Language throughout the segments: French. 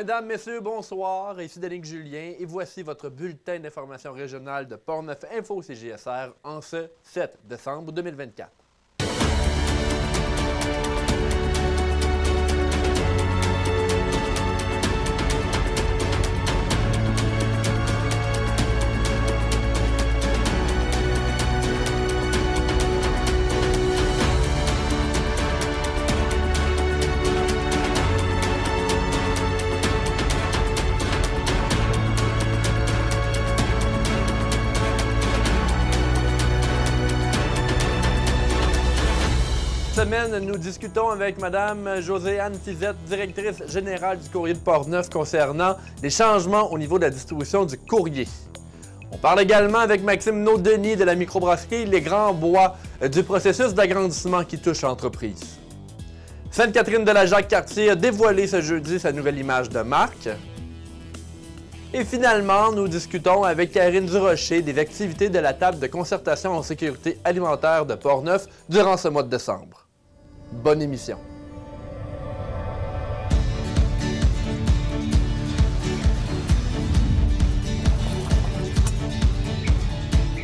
Mesdames, Messieurs, bonsoir. Ici Danick Julien et voici votre bulletin d'information régionale de Portneuf Info CJSR en ce 7 décembre 2024. Cette semaine, nous discutons avec Mme Josée-Anne Fizette, directrice générale du Courrier de Portneuf concernant les changements au niveau de la distribution du courrier. On parle également avec Maxime Naud-Denis de la microbrasserie Les Grands Bois du processus d'agrandissement qui touche l'entreprise. Sainte-Catherine de la Jacques-Cartier a dévoilé ce jeudi sa nouvelle image de marque. Et finalement, nous discutons avec Karine Durocher des activités de la table de concertation en sécurité alimentaire de Portneuf durant ce mois de décembre. Bonne émission.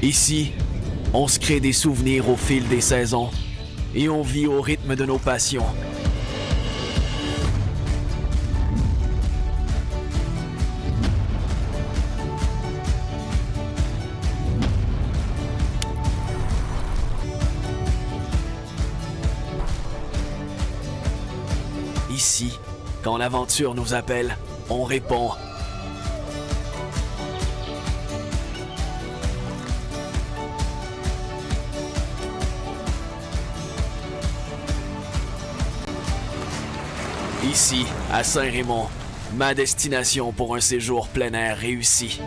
Ici, on se crée des souvenirs au fil des saisons et on vit au rythme de nos passions. Ici, quand l'aventure nous appelle, on répond. Ici, à Saint-Raymond, ma destination pour un séjour plein air réussi.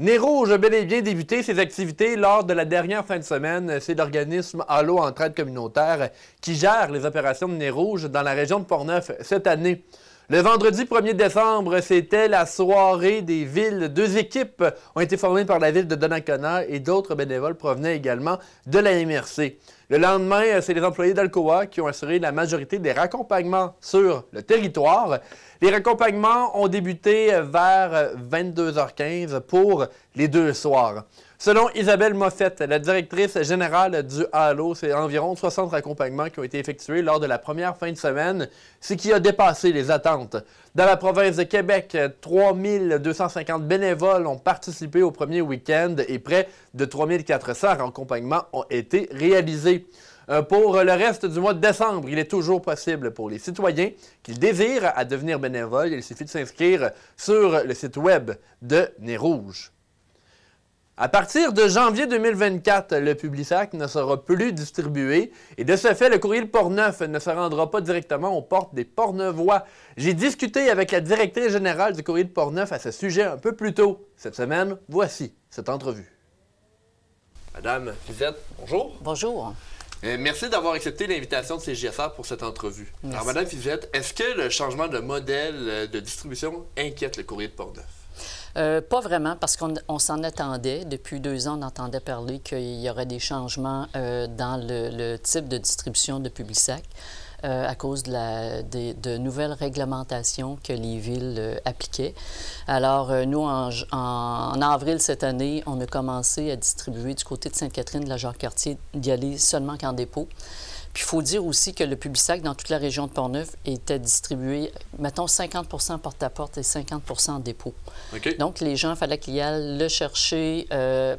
Nez Rouge a bel et bien débuté ses activités lors de la dernière fin de semaine. C'est l'organisme Allo Entraide communautaire qui gère les opérations de Nez Rouge dans la région de Portneuf cette année. Le vendredi 1er décembre, c'était la soirée des villes. 2 équipes ont été formées par la ville de Donnacona et d'autres bénévoles provenaient également de la MRC. Le lendemain, c'est les employés d'Alcoa qui ont assuré la majorité des raccompagnements sur le territoire. Les raccompagnements ont débuté vers 22h15 pour les 2 soirs. Selon Isabelle Moffett, la directrice générale du Halo, c'est environ 60 raccompagnements qui ont été effectués lors de la première fin de semaine, ce qui a dépassé les attentes. Dans la province de Québec, 3250 bénévoles ont participé au premier week-end et près de 3400 raccompagnements ont été réalisés. Pour le reste du mois de décembre, il est toujours possible pour les citoyens qui désirent à devenir bénévoles. Il suffit de s'inscrire sur le site web de Nez Rouge. À partir de janvier 2024, le Publisac ne sera plus distribué et de ce fait, le courrier de Portneuf ne se rendra pas directement aux portes des Portneuvois. J'ai discuté avec la directrice générale du courrier de Portneuf à ce sujet un peu plus tôt. Cette semaine, voici cette entrevue. Madame Fizette, bonjour. Bonjour. Merci d'avoir accepté l'invitation de CJSR pour cette entrevue. Merci. Alors, Madame Fizette, est-ce que le changement de modèle de distribution inquiète le courrier de Portneuf? Pas vraiment, parce qu'on s'en attendait. Depuis 2 ans, on entendait parler qu'il y aurait des changements dans le type de distribution de Publisac à cause de nouvelles réglementations que les villes appliquaient. Alors, nous, en avril cette année, on a commencé à distribuer du côté de Sainte-Catherine de la Jacques-Cartier, d'y aller seulement qu'en dépôt. Puis il faut dire aussi que le Publisac, dans toute la région de Portneuf, était distribué, mettons, 50 porte-à-porte et 50 en dépôt. Okay. Donc, les gens, il fallait qu'ils aillent le chercher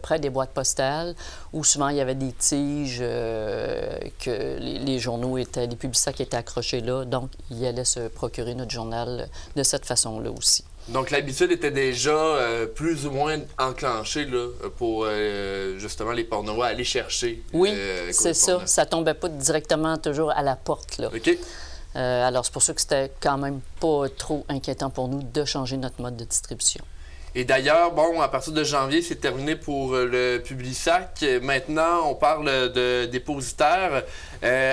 près des boîtes postales, où souvent il y avait des tiges que les journaux étaient, les Publisac étaient accrochés là. Donc, ils allaient se procurer notre journal de cette façon-là aussi. Donc, l'habitude était déjà plus ou moins enclenchée là, pour justement les Portneuvois aller chercher. Oui, c'est ça. Ça ne tombait pas directement toujours à la porte. Là. OK. Alors, c'est pour ça que c'était quand même pas trop inquiétant pour nous de changer notre mode de distribution. Et d'ailleurs, bon, à partir de janvier, c'est terminé pour le Publisac. Maintenant, on parle de dépositaires.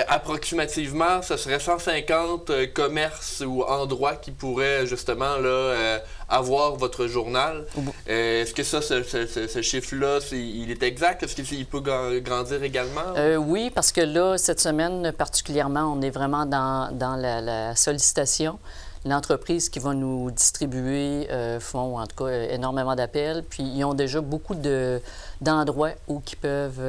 Approximativement, ce serait 150 commerces ou endroits qui pourraient justement là, avoir votre journal. Est-ce que ça, ce chiffre-là, il est exact? Est-ce qu'il peut grandir également? Oui, parce que là, cette semaine particulièrement, on est vraiment dans la sollicitation. L'entreprise qui va nous distribuer font en tout cas énormément d'appels, puis ils ont déjà beaucoup d'endroits où ils peuvent...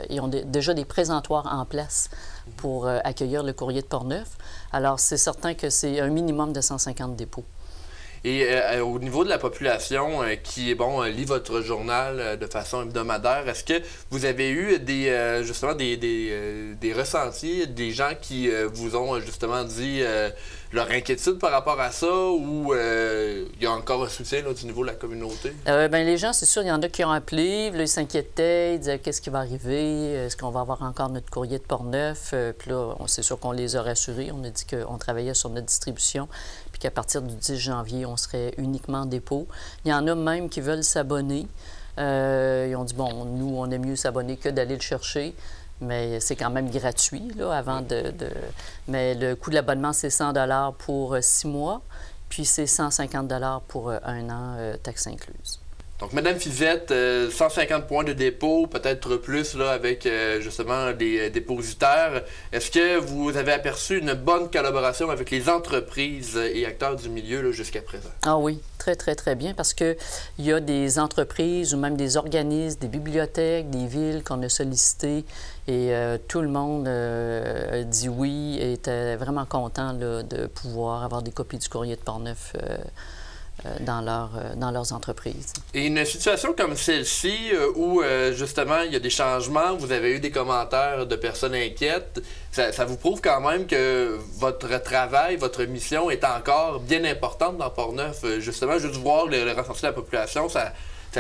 ils ont déjà des présentoirs en place pour accueillir le courrier de Portneuf. Alors, c'est certain que c'est un minimum de 150 dépôts. Et au niveau de la population qui, bon, lit votre journal de façon hebdomadaire, est-ce que vous avez eu justement des ressentis, des gens qui vous ont justement dit leur inquiétude par rapport à ça ou il y a encore un soutien là, du niveau de la communauté? Bien, les gens, c'est sûr, il y en a qui ont appelé, là, ils s'inquiétaient, ils disaient qu'est-ce qui va arriver, est-ce qu'on va avoir encore notre courrier de Portneuf? Puis là, c'est sûr qu'on les a rassurés, on a dit qu'on travaillait sur notre distribution, puis qu'à partir du 10 janvier, on serait uniquement en dépôt. Il y en a même qui veulent s'abonner. Ils ont dit, bon, nous, on aime mieux s'abonner que d'aller le chercher. Mais c'est quand même gratuit, là, avant Mais le coût de l'abonnement, c'est 100 $ pour 6 mois, puis c'est 150 $ pour 1 an, taxes incluses. Donc, Mme Fizette, 150 points de dépôt, peut-être plus là, avec justement les dépositaires. Est-ce que vous avez aperçu une bonne collaboration avec les entreprises et acteurs du milieu jusqu'à présent? Ah oui, très, très, très bien, parce qu'il y a des entreprises ou même des organismes, des bibliothèques, des villes qu'on a sollicitées et tout le monde dit oui et était vraiment content là, de pouvoir avoir des copies du courrier de Portneuf dans leurs entreprises. Et une situation comme celle-ci, où justement il y a des changements, vous avez eu des commentaires de personnes inquiètes, ça vous prouve quand même que votre travail, votre mission est encore bien importante dans Portneuf. Justement, juste voir le ressenti de la population, ça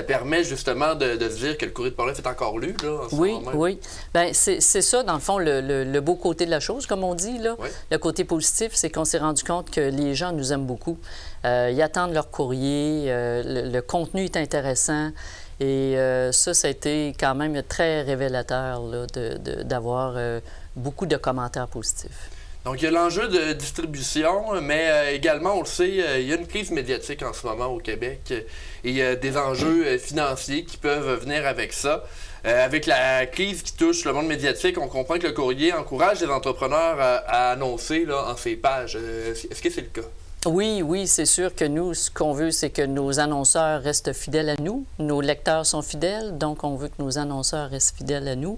permet justement de se dire que le courrier de Portneuf est encore lu, là, en ce moment même. Oui. Bien, c'est ça, dans le fond, le beau côté de la chose, comme on dit, là. Oui. Le côté positif, c'est qu'on s'est rendu compte que les gens nous aiment beaucoup. Ils attendent leur courrier, le contenu est intéressant. Et ça a été quand même très révélateur là, d'avoir beaucoup de commentaires positifs. Donc, il y a l'enjeu de distribution, mais également, on le sait, il y a une crise médiatique en ce moment au Québec et il y a des enjeux financiers qui peuvent venir avec ça. Avec la crise qui touche le monde médiatique, on comprend que le courrier encourage les entrepreneurs à annoncer là, en ses pages. Est-ce que c'est le cas? Oui, c'est sûr que nous, ce qu'on veut, c'est que nos annonceurs restent fidèles à nous. Nos lecteurs sont fidèles, donc on veut que nos annonceurs restent fidèles à nous.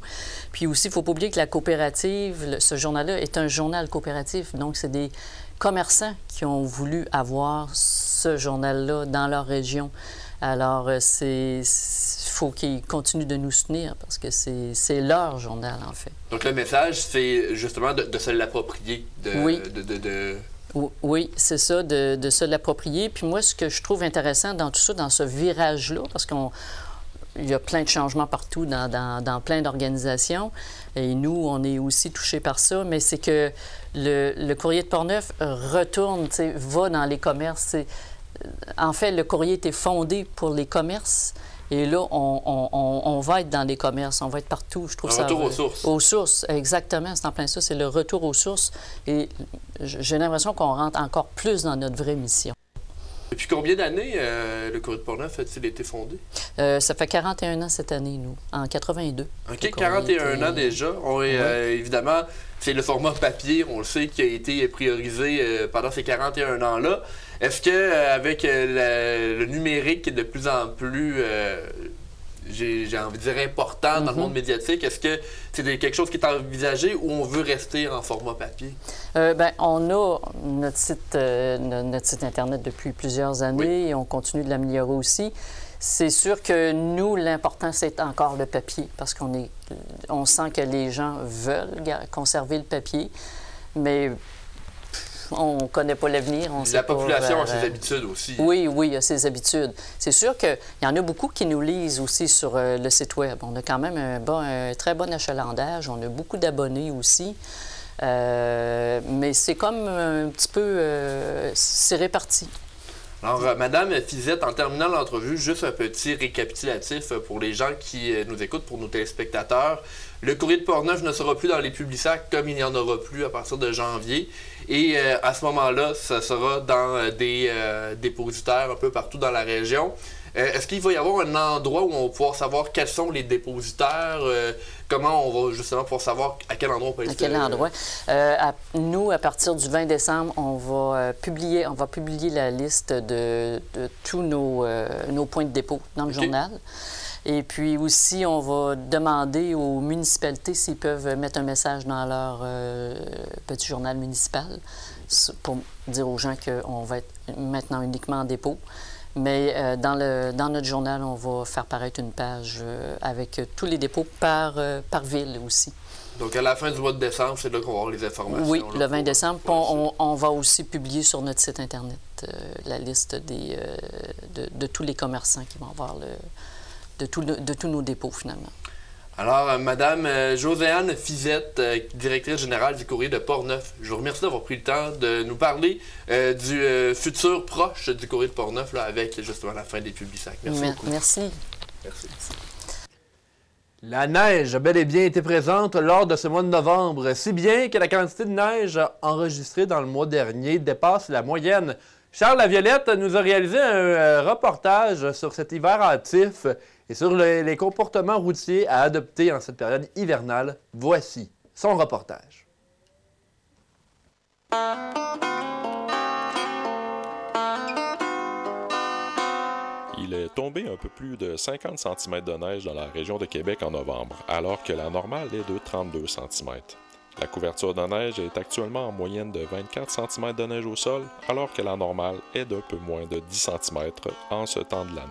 Puis aussi, il ne faut pas oublier que la coopérative, ce journal-là est un journal coopératif. Donc, c'est des commerçants qui ont voulu avoir ce journal-là dans leur région. Alors, il faut qu'ils continuent de nous soutenir parce que c'est leur journal, en fait. Donc, le message, c'est justement de se l'approprier, Oui. Oui, c'est ça, de se l'approprier. Puis moi, ce que je trouve intéressant dans tout ça, dans ce virage-là, parce qu'il y a plein de changements partout dans plein d'organisations, et nous, on est aussi touchés par ça, mais c'est que le courrier de Portneuf retourne, va dans les commerces. En fait, le courrier était fondé pour les commerces. Et là, on va être dans les commerces, on va être partout. Je trouve un retour aux sources. Aux sources, exactement. C'est en plein ça, c'est le retour aux sources. Et j'ai l'impression qu'on rentre encore plus dans notre vraie mission. Depuis combien d'années le courrier de Portneuf a-t-il été fondé? Ça fait 41 ans cette année, nous, en 82. OK, 41 ans déjà. Évidemment, c'est le format papier, on le sait, qui a été priorisé pendant ces 41 ans-là. Est-ce qu'avec le numérique qui est de plus en plus, j'ai envie de dire, important dans le monde médiatique, est-ce que c'est quelque chose qui est envisagé ou on veut rester en format papier? Bien, on a notre site Internet depuis plusieurs années et on continue de l'améliorer aussi. C'est sûr que nous, l'important, c'est encore le papier parce on sent que les gens veulent conserver le papier, mais on ne connaît pas l'avenir. La population a ses habitudes aussi. Oui, il a ses habitudes. C'est sûr qu'il y en a beaucoup qui nous lisent aussi sur le site Web. On a quand même un très bon achalandage. On a beaucoup d'abonnés aussi. Mais c'est comme un petit peu... c'est réparti. Alors, Madame Fizette, en terminant l'entrevue, juste un petit récapitulatif pour les gens qui nous écoutent, pour nos téléspectateurs. Le courrier de Portneuf ne sera plus dans les Publisacs comme il n'y en aura plus à partir de janvier. Et à ce moment-là, ça sera dans des dépositaires un peu partout dans la région. Est-ce qu'il va y avoir un endroit où on va pouvoir savoir quels sont les dépositaires? Comment on va justement pouvoir savoir à quel endroit on peut être? À quel endroit? Nous, à partir du 20 décembre, on va publier la liste de tous nos points de dépôt dans le journal. Et puis aussi, on va demander aux municipalités s'ils peuvent mettre un message dans leur petit journal municipal pour dire aux gens qu'on va être maintenant uniquement en dépôt. Mais dans notre journal, on va faire paraître une page avec tous les dépôts par ville aussi. Donc, à la fin du mois de décembre, c'est là qu'on va avoir les informations. Oui, le 20 décembre. On va aussi publier sur notre site Internet la liste de tous les commerçants qui vont avoir de tous nos dépôts, finalement. Alors, Madame Joséanne Fizette, directrice générale du courrier de Portneuf, je vous remercie d'avoir pris le temps de nous parler du futur proche du courrier de Portneuf là, avec justement la fin des Publisacs. Merci beaucoup. Merci. Merci. La neige a bel et bien été présente lors de ce mois de novembre, si bien que la quantité de neige enregistrée dans le mois dernier dépasse la moyenne. Charles Laviolette nous a réalisé un reportage sur cet hiver hâtif et sur les comportements routiers à adopter en cette période hivernale. Voici son reportage. Il est tombé un peu plus de 50 cm de neige dans la région de Québec en novembre, alors que la normale est de 32 cm. La couverture de neige est actuellement en moyenne de 24 cm de neige au sol, alors que la normale est d'un peu moins de 10 cm en ce temps de l'année.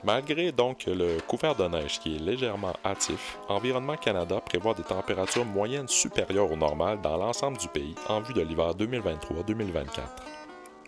Malgré donc le couvert de neige qui est légèrement hâtif, Environnement Canada prévoit des températures moyennes supérieures au normal dans l'ensemble du pays en vue de l'hiver 2023-2024.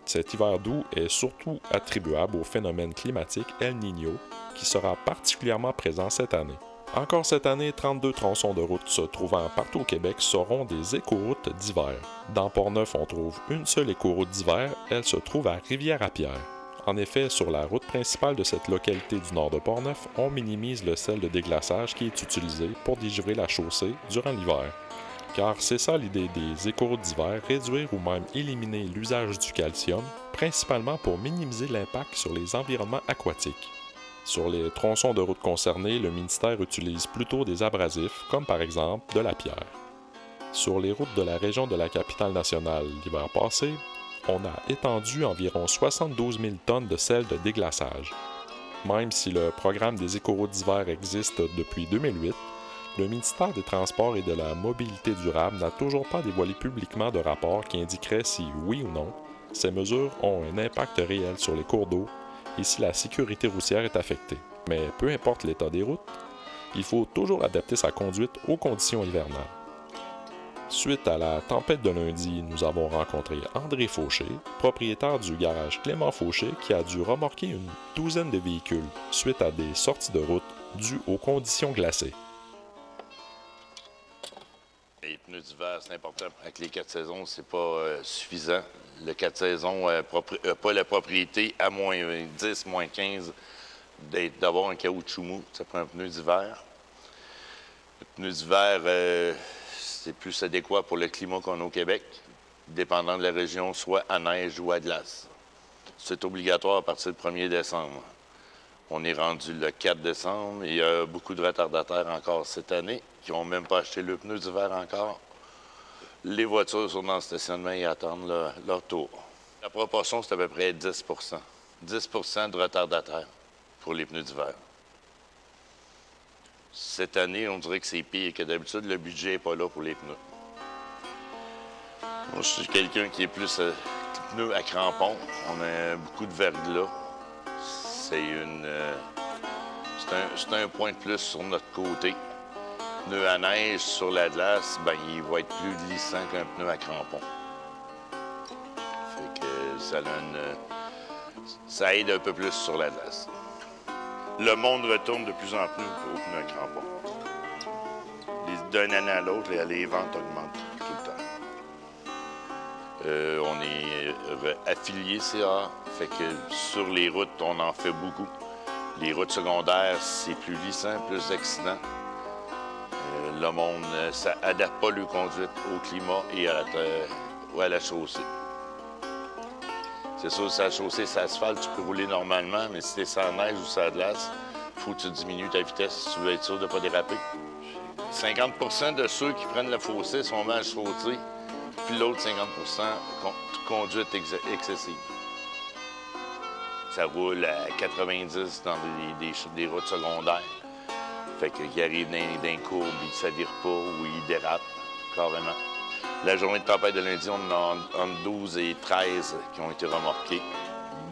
Cet hiver doux est surtout attribuable au phénomène climatique El Niño qui sera particulièrement présent cette année. Encore cette année, 32 tronçons de route se trouvant partout au Québec seront des écoroutes d'hiver. Dans Portneuf, on trouve une seule écoroute d'hiver, elle se trouve à Rivière-à-Pierre. En effet, sur la route principale de cette localité du nord de Portneuf, on minimise le sel de déglaçage qui est utilisé pour dégivrer la chaussée durant l'hiver. Car c'est ça l'idée des écoroutes d'hiver, réduire ou même éliminer l'usage du calcium, principalement pour minimiser l'impact sur les environnements aquatiques. Sur les tronçons de route concernés, le ministère utilise plutôt des abrasifs, comme par exemple de la pierre. Sur les routes de la région de la Capitale-Nationale l'hiver passé, on a étendu environ 72 000 tonnes de sel de déglaçage. Même si le programme des écoroutes d'hiver existe depuis 2008, le ministère des Transports et de la Mobilité durable n'a toujours pas dévoilé publiquement de rapport qui indiquerait si, oui ou non, ces mesures ont un impact réel sur les cours d'eau et si la sécurité routière est affectée. Mais peu importe l'état des routes, il faut toujours adapter sa conduite aux conditions hivernales. Suite à la tempête de lundi, nous avons rencontré André Fauché, propriétaire du garage Clément Fauché, qui a dû remorquer une douzaine de véhicules suite à des sorties de route dues aux conditions glacées. Les pneus d'hiver, c'est important. Avec les 4 saisons, c'est pas suffisant. Le 4 saisons n'a pas la propriété à moins 10, moins 15 d'avoir un caoutchouc mou. Ça prend un pneu d'hiver. Le pneu d'hiver, c'est plus adéquat pour le climat qu'on a au Québec, dépendant de la région, soit à neige ou à glace. C'est obligatoire à partir du 1er décembre. On est rendu le 4 décembre. Il y a beaucoup de retardataires encore cette année qui n'ont même pas acheté le pneu d'hiver encore. Les voitures sont dans le stationnement et attendent leur tour. La proportion, c'est à peu près 10 10 de retardataires pour les pneus d'hiver. Cette année, on dirait que c'est pire que d'habitude. Le budget n'est pas là pour les pneus. Moi, je suis quelqu'un qui est plus pneus à crampons. On a beaucoup de verglas. C'est un point de plus sur notre côté. Pneu à neige sur la glace, ben, il va être plus glissant qu'un pneu à crampons. Fait que ça aide un peu plus sur la glace. Le monde retourne de plus en plus aux pneus à crampons. D'une année à l'autre, les ventes augmentent tout le temps. On est affilié CA, fait que sur les routes, on en fait beaucoup. Les routes secondaires, c'est plus glissant, plus d'accidents. Le monde, ça n'adapte pas leur conduite au climat et à la chaussée. C'est sûr, sur la chaussée, c'est asphalte, tu peux rouler normalement, mais si tu es sans neige ou sans glace, il faut que tu diminues ta vitesse si tu veux être sûr de ne pas déraper. 50 de ceux qui prennent le fossé sont mal chaussés, puis l'autre 50 conduite excessive. Ça roule à 90 dans des routes secondaires. Fait qu'ils arrivent dans un courbe, ça ne vire pas ou ils dérapent carrément. La journée de tempête de lundi, on a entre 12 et 13 qui ont été remorqués.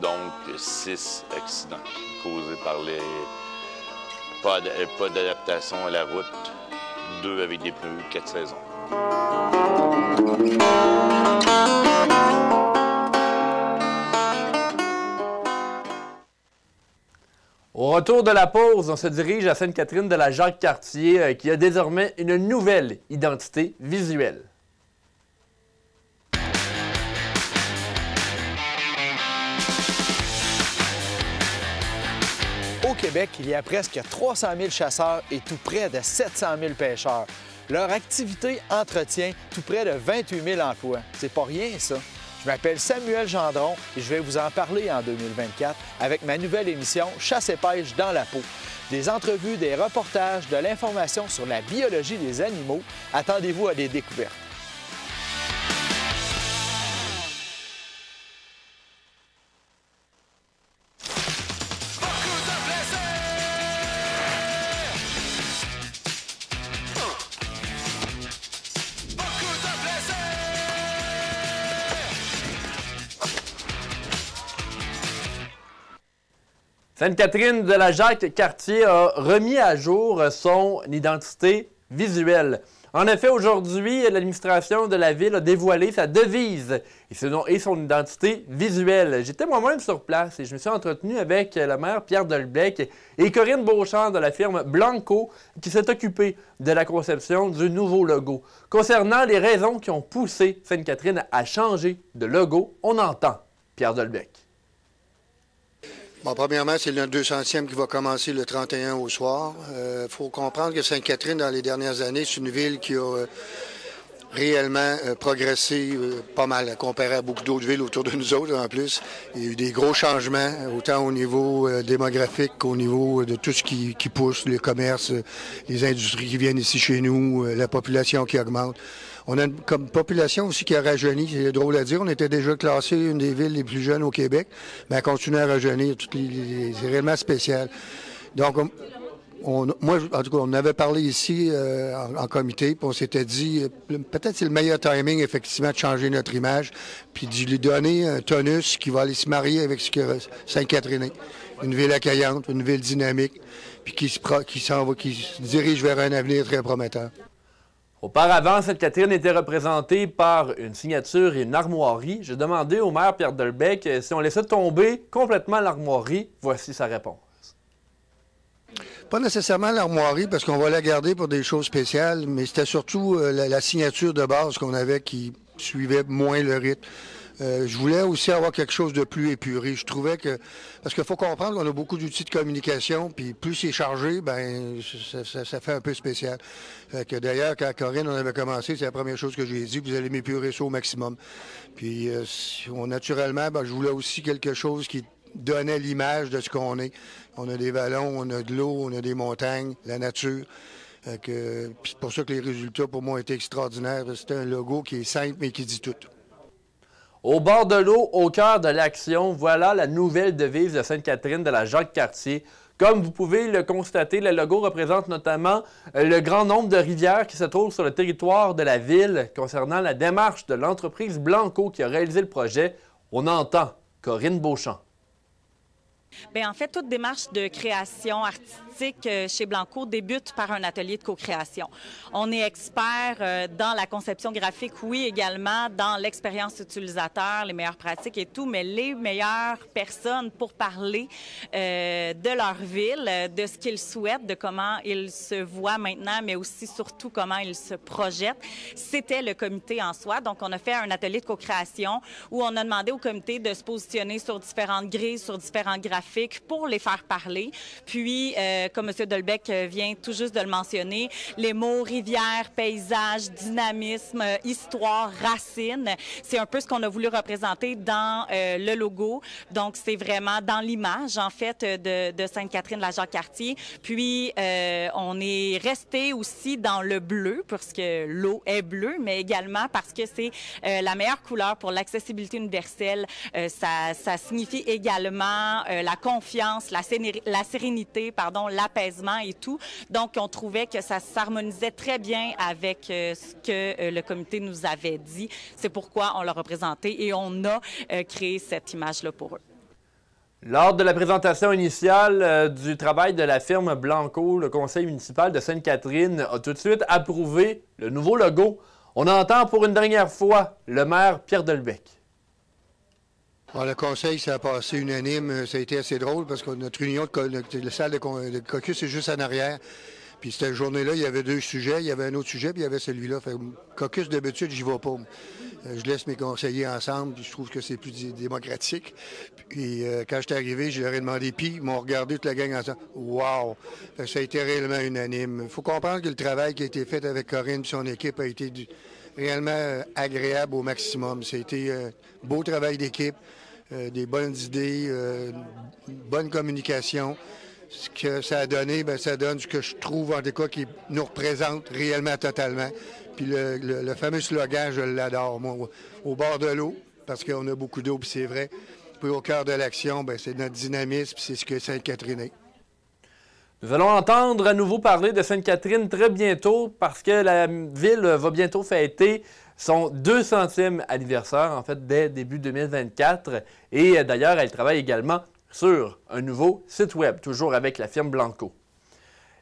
Donc 6 accidents causés par les pas d'adaptation à la route, 2 avec des pneus 4 saisons. Au retour de la pause, on se dirige à Sainte-Catherine de la Jacques-Cartier qui a désormais une nouvelle identité visuelle. Au Québec, il y a presque 300 000 chasseurs et tout près de 700 000 pêcheurs. Leur activité entretient tout près de 28 000 emplois. C'est pas rien, ça. Je m'appelle Samuel Gendron et je vais vous en parler en 2024 avec ma nouvelle émission Chasse et pêche dans la peau. Des entrevues, des reportages, de l'information sur la biologie des animaux. Attendez-vous à des découvertes. Sainte-Catherine de la Jacques-Cartier a remis à jour son identité visuelle. En effet, aujourd'hui, l'administration de la ville a dévoilé sa devise et son identité visuelle. J'étais moi-même sur place et je me suis entretenu avec le maire Pierre Delbecq et Corinne Beauchamp de la firme Blanco qui s'est occupée de la conception du nouveau logo. Concernant les raisons qui ont poussé Sainte-Catherine à changer de logo, on entend Pierre Delbecq. Bon, premièrement, c'est le 200e qui va commencer le 31 au soir. Faut comprendre que Sainte-Catherine, dans les dernières années, c'est une ville qui a réellement progressé pas mal, comparé à beaucoup d'autres villes autour de nous autres, en plus. Il y a eu des gros changements, autant au niveau démographique qu'au niveau de tout ce qui pousse, le commerce, les industries qui viennent ici chez nous, la population qui augmente. On a comme population aussi qui a rajeuni, c'est drôle à dire. On était déjà classé une des villes les plus jeunes au Québec, mais elle continue à rajeunir. C'est réellement spécial. Donc, moi, en tout cas, on avait parlé ici en comité, puis on s'était dit, peut-être c'est le meilleur timing, effectivement, de changer notre image, puis de lui donner un tonus qui va aller se marier avec ce que Sainte-Catherine est. Une ville accueillante, une ville dynamique, puis qui se dirige vers un avenir très prometteur. Auparavant, Sainte-Catherine était représentée par une signature et une armoirie. J'ai demandé au maire Pierre Delbecq si on laissait tomber complètement l'armoirie. Voici sa réponse. Pas nécessairement l'armoirie, parce qu'on va la garder pour des choses spéciales, mais c'était surtout la signature de base qu'on avait qui suivait moins le rythme. Je voulais aussi avoir quelque chose de plus épuré. Je trouvais que... Parce qu'il faut comprendre qu'on a beaucoup d'outils de communication, puis plus c'est chargé, ben ça fait un peu spécial. Fait que d'ailleurs, quand Corinne, on avait commencé, c'est la première chose que j'ai dit, vous allez m'épurer ça au maximum. Puis naturellement, ben, je voulais aussi quelque chose qui donnait l'image de ce qu'on est. On a des vallons, on a de l'eau, on a des montagnes, la nature. C'est pour ça que les résultats, pour moi, étaient extraordinaires. C'est un logo qui est simple, mais qui dit tout. Au bord de l'eau, au cœur de l'action, voilà la nouvelle devise de Sainte-Catherine de la Jacques-Cartier. Comme vous pouvez le constater, le logo représente notamment le grand nombre de rivières qui se trouvent sur le territoire de la ville. Concernant la démarche de l'entreprise Blanco qui a réalisé le projet, on entend Corinne Beauchamp. Bien, en fait, toute démarche de création artistique chez Blanco débute par un atelier de co-création. On est expert dans la conception graphique, oui, également dans l'expérience utilisateur, les meilleures pratiques et tout, mais les meilleures personnes pour parler de leur ville, de ce qu'ils souhaitent, de comment ils se voient maintenant, mais aussi surtout comment ils se projettent, c'était le comité en soi. Donc, on a fait un atelier de co-création où on a demandé au comité de se positionner sur différentes grilles, sur différents graphiques pour les faire parler. Puis, comme M. Delbecq vient tout juste de le mentionner, les mots rivière, paysage, dynamisme, histoire, racine, c'est un peu ce qu'on a voulu représenter dans le logo. Donc, c'est vraiment dans l'image, en fait, de Sainte-Catherine-de-la-Jacques-Cartier. Puis, on est resté aussi dans le bleu, parce que l'eau est bleue, mais également parce que c'est la meilleure couleur pour l'accessibilité universelle. Ça signifie également la confiance, la sérénité, l'apaisement et tout. Donc, on trouvait que ça s'harmonisait très bien avec ce que le comité nous avait dit. C'est pourquoi on l'a représenté et on a créé cette image-là pour eux. Lors de la présentation initiale du travail de la firme Blanco, le conseil municipal de Sainte-Catherine a tout de suite approuvé le nouveau logo. On entend pour une dernière fois le maire Pierre Delbecq. Bon, le conseil, ça a passé unanime. Ça a été assez drôle parce que notre réunion, la salle de caucus est juste en arrière. Puis cette journée-là, il y avait 2 sujets. Il y avait un autre sujet, puis il y avait celui-là. Fait, caucus, d'habitude, j'y vais pas. Je laisse mes conseillers ensemble, puis je trouve que c'est plus démocratique. Puis quand je suis arrivé, je leur ai demandé, puis ils m'ont regardé toute la gang ensemble. Wow! Fait, ça a été réellement unanime. Il faut comprendre que le travail qui a été fait avec Corinne et son équipe a été réellement agréable au maximum. Ça a été un beau travail d'équipe. Des bonnes idées, bonne communication. Ce que ça a donné, bien, ça donne ce que je trouve, en tout cas, qui nous représente réellement totalement. Puis le fameux slogan, je l'adore, moi, au bord de l'eau, parce qu'on a beaucoup d'eau, puis c'est vrai. Puis au cœur de l'action, bien, c'est notre dynamisme, puis c'est ce que Sainte-Catherine est. Nous allons entendre à nouveau parler de Sainte-Catherine très bientôt, parce que la ville va bientôt fêter son 200e anniversaire, en fait, dès début 2024. Et d'ailleurs, elle travaille également sur un nouveau site web, toujours avec la firme Blanco.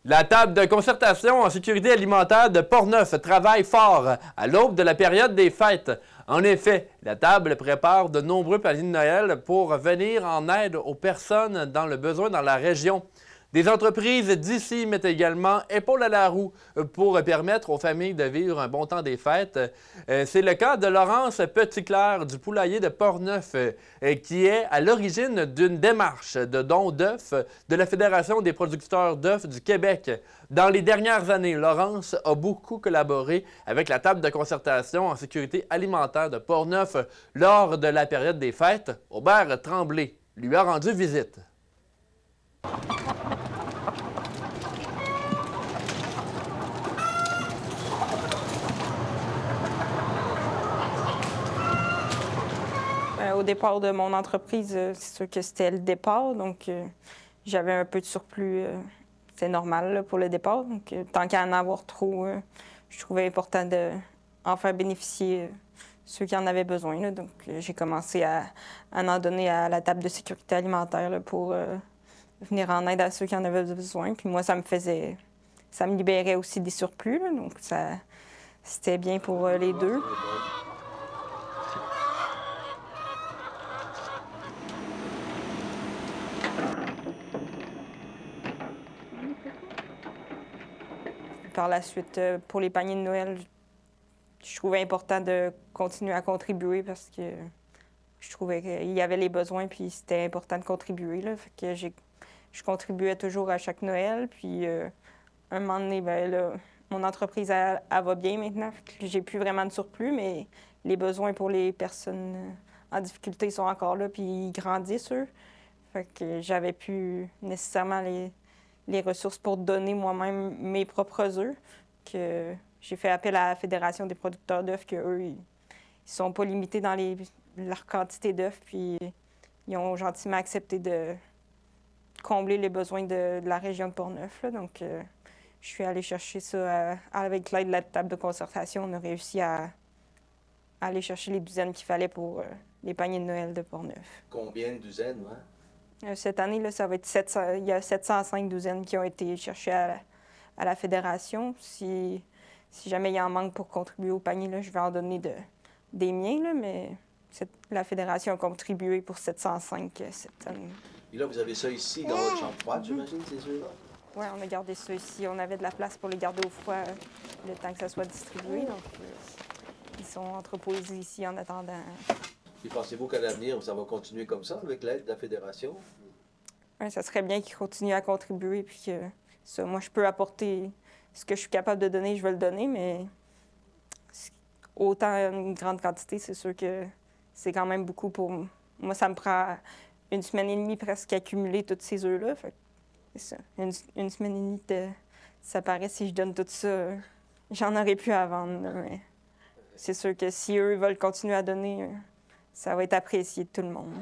La table de concertation en sécurité alimentaire de Portneuf travaille fort à l'aube de la période des fêtes. En effet, la table prépare de nombreux paniers de Noël pour venir en aide aux personnes dans le besoin dans la région. Des entreprises d'ici mettent également épaule à la roue pour permettre aux familles de vivre un bon temps des fêtes. C'est le cas de Laurence Petitclerc du poulailler de Portneuf qui est à l'origine d'une démarche de don d'œufs de la Fédération des producteurs d'œufs du Québec. Dans les dernières années, Laurence a beaucoup collaboré avec la table de concertation en sécurité alimentaire de Portneuf lors de la période des fêtes. Aubert Tremblay lui a rendu visite. Au départ de mon entreprise, c'est sûr que c'était le départ, donc j'avais un peu de surplus. C'est normal là, pour le départ. Donc, tant qu'à en avoir trop, je trouvais important d'en faire bénéficier ceux qui en avaient besoin. Là. Donc, j'ai commencé à en donner à la table de sécurité alimentaire là, pour venir en aide à ceux qui en avaient besoin. Puis moi, ça me libérait aussi des surplus. Là, donc, c'était bien pour les deux. Par la suite, pour les paniers de Noël, je trouvais important de continuer à contribuer parce que je trouvais qu'il y avait les besoins puis c'était important de contribuer. Là. Fait que je contribuais toujours à chaque Noël. Puis un moment donné, bien, là, mon entreprise, elle va bien maintenant. J'ai plus vraiment de surplus, mais les besoins pour les personnes en difficulté sont encore là puis ils grandissent, eux. Fait que j'avais plus nécessairement les ressources pour donner moi-même mes propres œufs, que j'ai fait appel à la Fédération des producteurs d'œufs, qu'eux, ils sont pas limités dans leur quantité d'œufs, puis ils ont gentiment accepté de combler les besoins de la région de Portneuf. Là. Donc, je suis allée chercher ça avec l'aide de la table de concertation. On a réussi à aller chercher les douzaines qu'il fallait pour les paniers de Noël de Portneuf. Combien de douzaines, ouais? Cette année, là, ça va être 700, il y a 705 douzaines qui ont été cherchées à la fédération. Si jamais il y en manque pour contribuer au panier, là, je vais en donner des miens, là, mais la fédération a contribué pour 705 cette année. Et là, vous avez ça ici dans votre chambre froide, j'imagine, ces œufs-là? Oui, on a gardé ça ici. On avait de la place pour les garder au froid le temps que ça soit distribué. Donc, ils sont entreposés ici en attendant. Et pensez-vous qu'à l'avenir, ça va continuer comme ça, avec l'aide de la fédération? Oui, ça serait bien qu'ils continuent à contribuer. Puis que ça, moi, je peux apporter ce que je suis capable de donner, je vais le donner, mais autant une grande quantité, c'est sûr que c'est quand même beaucoup pour moi. Ça me prend 1 semaine et demie presque à accumuler tous ces œufs-là. Fait que c'est ça. Une semaine et demie, ça paraît, si je donne tout ça, j'en aurais plus à vendre. Là, mais c'est sûr que si eux veulent continuer à donner, ça va être apprécié de tout le monde.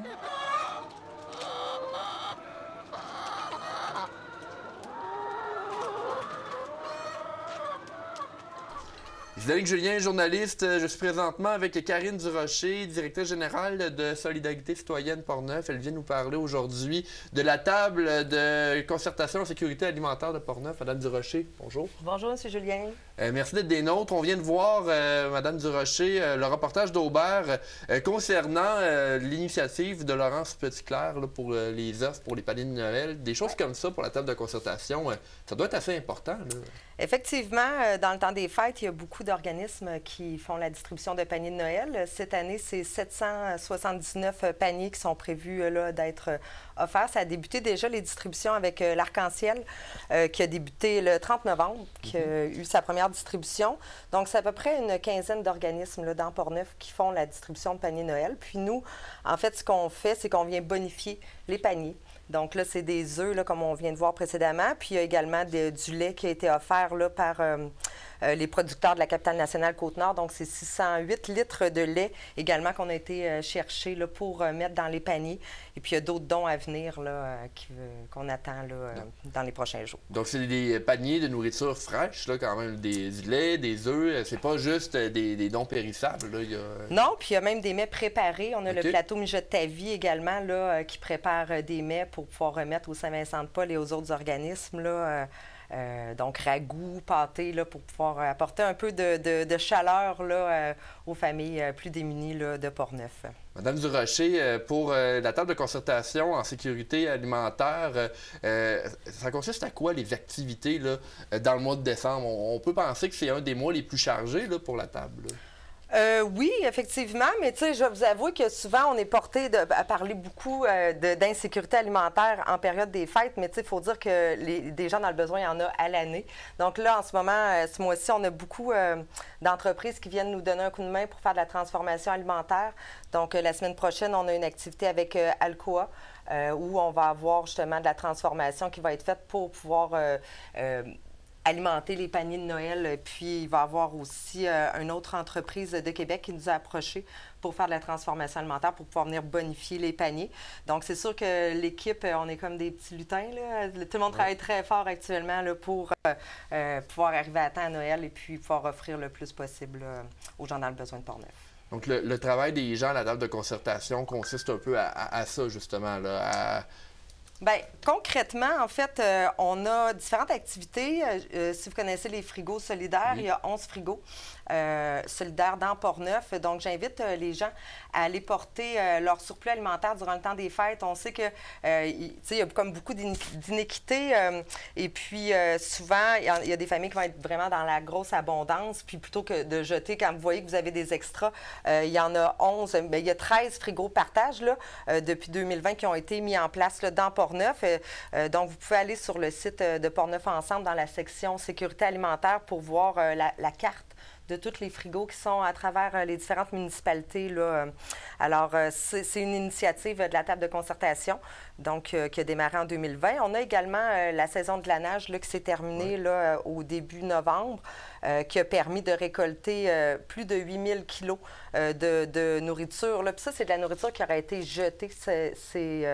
Gisèle Julien, journaliste. Je suis présentement avec Karine Durocher, directrice générale de Solidarité citoyenne Portneuf. Elle vient nous parler aujourd'hui de la table de concertation en sécurité alimentaire de Portneuf. Madame Durocher, bonjour. Bonjour, M. Julien. Merci d'être des nôtres. On vient de voir, Madame Durocher, le reportage d'Aubert concernant l'initiative de Laurence Petitclerc là, pour les offres pour les paniers de Noël. Des choses comme ça pour la table de concertation, ça doit être assez important. Là. Effectivement, dans le temps des fêtes, il y a beaucoup d'organismes qui font la distribution de paniers de Noël. Cette année, c'est 779 paniers qui sont prévus d'être offerts. Ça a débuté déjà les distributions avec l'Arc-en-Ciel, qui a débuté le 30 novembre, qui a eu sa première distribution. Donc, c'est à peu près une quinzaine d'organismes dans Portneuf qui font la distribution de paniers de Noël. Puis nous, en fait, ce qu'on fait, c'est qu'on vient bonifier les paniers. Donc là, c'est des œufs, là, comme on vient de voir précédemment. Puis il y a également du lait qui a été offert là, par les producteurs de la capitale nationale Côte-Nord. Donc, c'est 608 litres de lait également qu'on a été chercher là, pour mettre dans les paniers. Et puis, il y a d'autres dons à venir là, qu'on attend là, dans les prochains jours. Donc, c'est des paniers de nourriture fraîche, là, quand même, du lait, des œufs. C'est pas juste des dons périssables. Là. Non, puis il y a même des mets préparés. On a le plateau Mijote ta vie également là, qui prépare des mets pour pouvoir remettre au Saint-Vincent-de-Paul et aux autres organismes. Là, donc, ragoût, pâté, là, pour pouvoir apporter un peu de chaleur là, aux familles plus démunies là, de Portneuf. Madame Durocher, pour la table de concertation en sécurité alimentaire, ça consiste à quoi les activités là, dans le mois de décembre? On peut penser que c'est un des mois les plus chargés là, pour la table. Là. Oui, effectivement, mais tu sais, je vais vous avouer que souvent, on est porté à parler beaucoup d'insécurité alimentaire en période des fêtes, mais tu sais, il faut dire que des gens dans le besoin, il y en a à l'année. Donc là, en ce moment, ce mois-ci, on a beaucoup d'entreprises qui viennent nous donner un coup de main pour faire de la transformation alimentaire. Donc, la semaine prochaine, on a une activité avec Alcoa où on va avoir justement de la transformation qui va être faite pour pouvoir alimenter les paniers de Noël. Puis, il va y avoir aussi une autre entreprise de Québec qui nous a approchés pour faire de la transformation alimentaire, pour pouvoir venir bonifier les paniers. Donc, c'est sûr que l'équipe, on est comme des petits lutins. Là. Tout le monde travaille très fort actuellement là, pour pouvoir arriver à temps à Noël et puis pouvoir offrir le plus possible aux gens dans le besoin de Portneuf. Donc, le travail des gens à la table de concertation consiste un peu à ça, justement, là, Bien, concrètement, en fait, on a différentes activités. Si vous connaissez les frigos solidaires, il y a 11 frigos solidaires dans Portneuf. Donc, j'invite les gens à aller porter leur surplus alimentaire durant le temps des fêtes. On sait que, il y a comme beaucoup d'inéquité. Et puis, souvent, il y a des familles qui vont être vraiment dans la grosse abondance. Puis, plutôt que de jeter, quand vous voyez que vous avez des extras, il y en a 11. Bien, il y a 13 frigos partage là, depuis 2020 qui ont été mis en place là, dans Portneuf. Donc, vous pouvez aller sur le site de Portneuf Ensemble dans la section sécurité alimentaire pour voir la carte de tous les frigos qui sont à travers les différentes municipalités. Là. Alors, c'est une initiative de la table de concertation donc, qui a démarré en 2020. On a également la saison de la neige là, qui s'est terminée là, au début novembre. qui a permis de récolter plus de 8000 kilos de nourriture. Puis ça, c'est de la nourriture qui aurait été jetée. C'est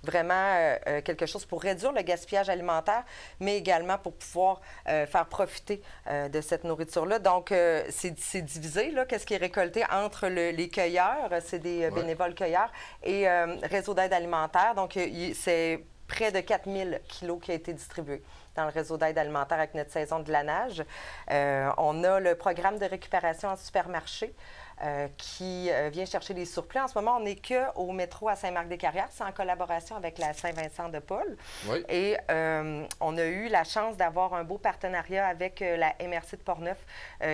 vraiment quelque chose pour réduire le gaspillage alimentaire, mais également pour pouvoir faire profiter de cette nourriture-là. Donc, c'est divisé, qu'est-ce qui est récolté entre les cueilleurs, c'est des bénévoles cueilleurs, et Réseau d'aide alimentaire. Donc, c'est près de 4000 kilos qui a été distribué dans le réseau d'aide alimentaire avec notre saison de lanage. On a le programme de récupération en supermarché qui vient chercher les surplus. En ce moment, on n'est qu'au métro à Saint-Marc-des-Carrières. C'est en collaboration avec la Saint-Vincent-de-Paul. Oui. Et on a eu la chance d'avoir un beau partenariat avec la MRC de Portneuf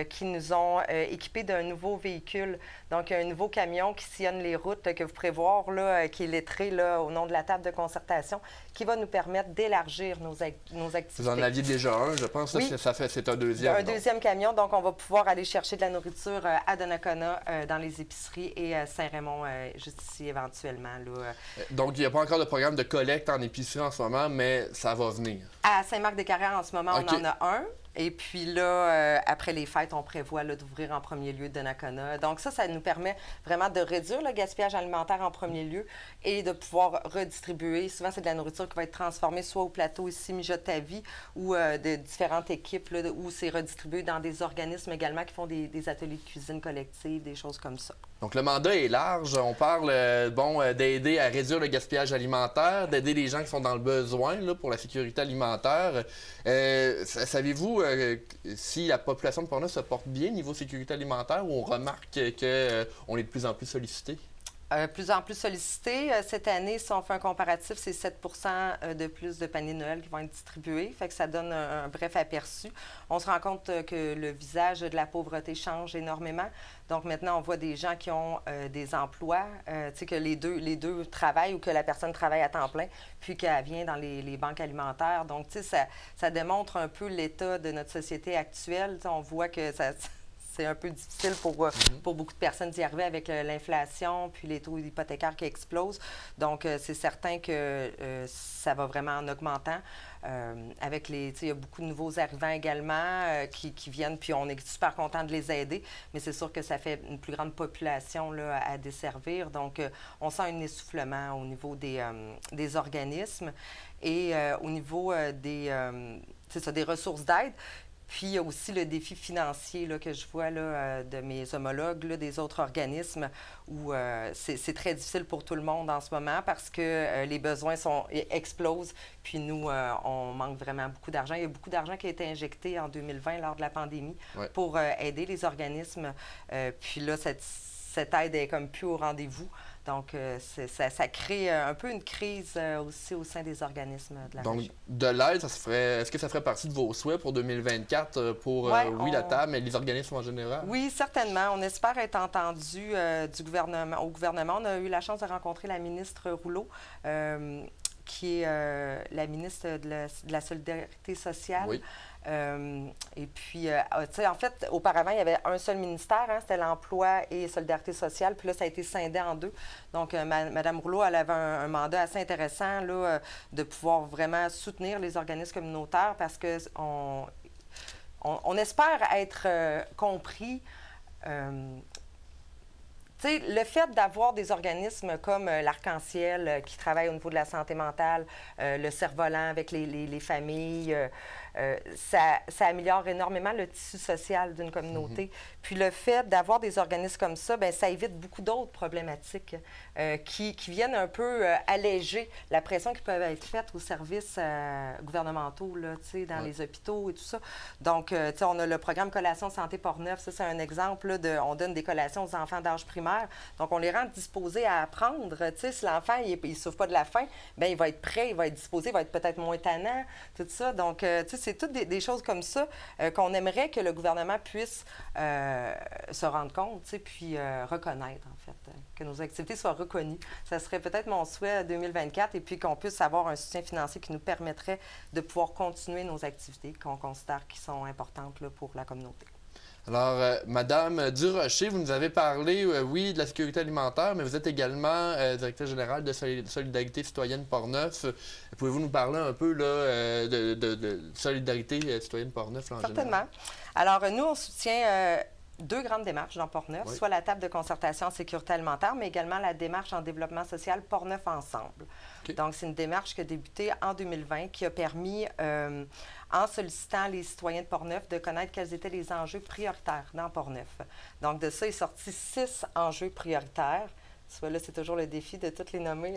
qui nous ont équipés d'un nouveau véhicule. Donc, un nouveau camion qui sillonne les routes que vous pourrez voir, là, qui est lettré là, au nom de la table de concertation, qui va nous permettre d'élargir nos activités. Vous en aviez déjà un, je pense. Oui. C'est un deuxième. Un deuxième camion. Donc, on va pouvoir aller chercher de la nourriture à Donnacona, dans les épiceries, et à Saint-Raymond, juste ici, éventuellement. Là. Donc, il n'y a pas encore de programme de collecte en épicerie en ce moment, mais ça va venir. À Saint-Marc-des-Carrières, en ce moment, on en a un. Et puis là, après les fêtes, on prévoit d'ouvrir en premier lieu Donnacona. Donc ça nous permet vraiment de réduire le gaspillage alimentaire en premier lieu et de pouvoir redistribuer. Souvent, c'est de la nourriture qui va être transformée soit au plateau ici, Mijote ta vie, ou de différentes équipes, là, où c'est redistribué dans des organismes également qui font des ateliers de cuisine collective, des choses comme ça. Donc, le mandat est large. On parle d'aider à réduire le gaspillage alimentaire, d'aider les gens qui sont dans le besoin là, pour la sécurité alimentaire. Savez-vous si la population de Portneuf se porte bien niveau sécurité alimentaire ou on remarque qu'on est de plus en plus sollicité? Plus en plus sollicité. Cette année, si on fait un comparatif, c'est 7 de plus de paniers de Noël qui vont être distribués. Fait que ça donne un bref aperçu. On se rend compte que le visage de la pauvreté change énormément. Donc maintenant, on voit des gens qui ont des emplois, tu sais, que les deux travaillent ou que la personne travaille à temps plein, puis qu'elle vient dans les banques alimentaires. Donc, tu sais, ça démontre un peu l'état de notre société actuelle. T'sais, on voit que c'est un peu difficile pour beaucoup de personnes d'y arriver avec l'inflation puis les taux hypothécaires qui explosent. Donc, c'est certain que ça va vraiment en augmentant. Avec il y a beaucoup de nouveaux arrivants également qui viennent, puis on est super content de les aider, mais c'est sûr que ça fait une plus grande population là, à desservir. Donc, on sent un essoufflement au niveau des organismes et au niveau des ressources d'aide. Puis, il y a aussi le défi financier là, que je vois là, de mes homologues là, des autres organismes où c'est très difficile pour tout le monde en ce moment parce que les besoins explosent. Puis nous, on manque vraiment beaucoup d'argent. Il y a beaucoup d'argent qui a été injecté en 2020 lors de la pandémie pour aider les organismes. Puis là, cette aide est comme plus au rendez-vous. Donc, ça crée un peu une crise aussi au sein des organismes de la région. Donc, de l'aide, est-ce que ça ferait partie de vos souhaits pour 2024 pour, la table, mais les organismes en général? Oui, certainement. On espère être entendu au gouvernement. On a eu la chance de rencontrer la ministre Rouleau, qui est la ministre de la Solidarité sociale. Oui. Et puis, tu sais, en fait, auparavant, il y avait un seul ministère, hein, c'était l'Emploi et Solidarité sociale, puis là, ça a été scindé en deux. Donc, Mme Rouleau, elle avait un mandat assez intéressant, là, de pouvoir vraiment soutenir les organismes communautaires parce qu'on espère être compris. Tu sais, le fait d'avoir des organismes comme l'Arc-en-Ciel qui travaillent au niveau de la santé mentale, le Cerf-Volant avec les familles, ça améliore énormément le tissu social d'une communauté. Puis le fait d'avoir des organismes comme ça, bien, ça évite beaucoup d'autres problématiques qui viennent un peu alléger la pression qui peut être faite aux services gouvernementaux, là, dans les hôpitaux et tout ça. Donc, on a le programme Collation Santé Portneuf. Ça, c'est un exemple là, on donne des collations aux enfants d'âge primaire. Donc, on les rend disposés à apprendre. Si l'enfant, il ne souffre pas de la faim, bien, il va être prêt, il va être disposé, il va être peut-être moins tannant, tout ça. Donc, c'est toutes des choses comme ça qu'on aimerait que le gouvernement puisse se rendre compte, puis reconnaître, en fait, que nos activités soient reconnues. Ça serait peut-être mon souhait 2024 et puis qu'on puisse avoir un soutien financier qui nous permettrait de pouvoir continuer nos activités qu'on considère qui sont importantes là, pour la communauté. Alors, Madame Durocher, vous nous avez parlé, oui, de la sécurité alimentaire, mais vous êtes également directrice générale de Solidarité citoyenne Portneuf. Pouvez-vous nous parler un peu là, de Solidarité citoyenne Portneuf en général? Certainement. Alors, nous, on soutient deux grandes démarches dans Portneuf, soit la table de concertation en sécurité alimentaire, mais également la démarche en développement social Portneuf Ensemble. Okay. Donc, c'est une démarche qui a débuté en 2020, qui a permis, en sollicitant les citoyens de Portneuf, de connaître quels étaient les enjeux prioritaires dans Portneuf. Donc, de ça est sorti 6 enjeux prioritaires. Soit là, c'est toujours le défi de toutes les nommer,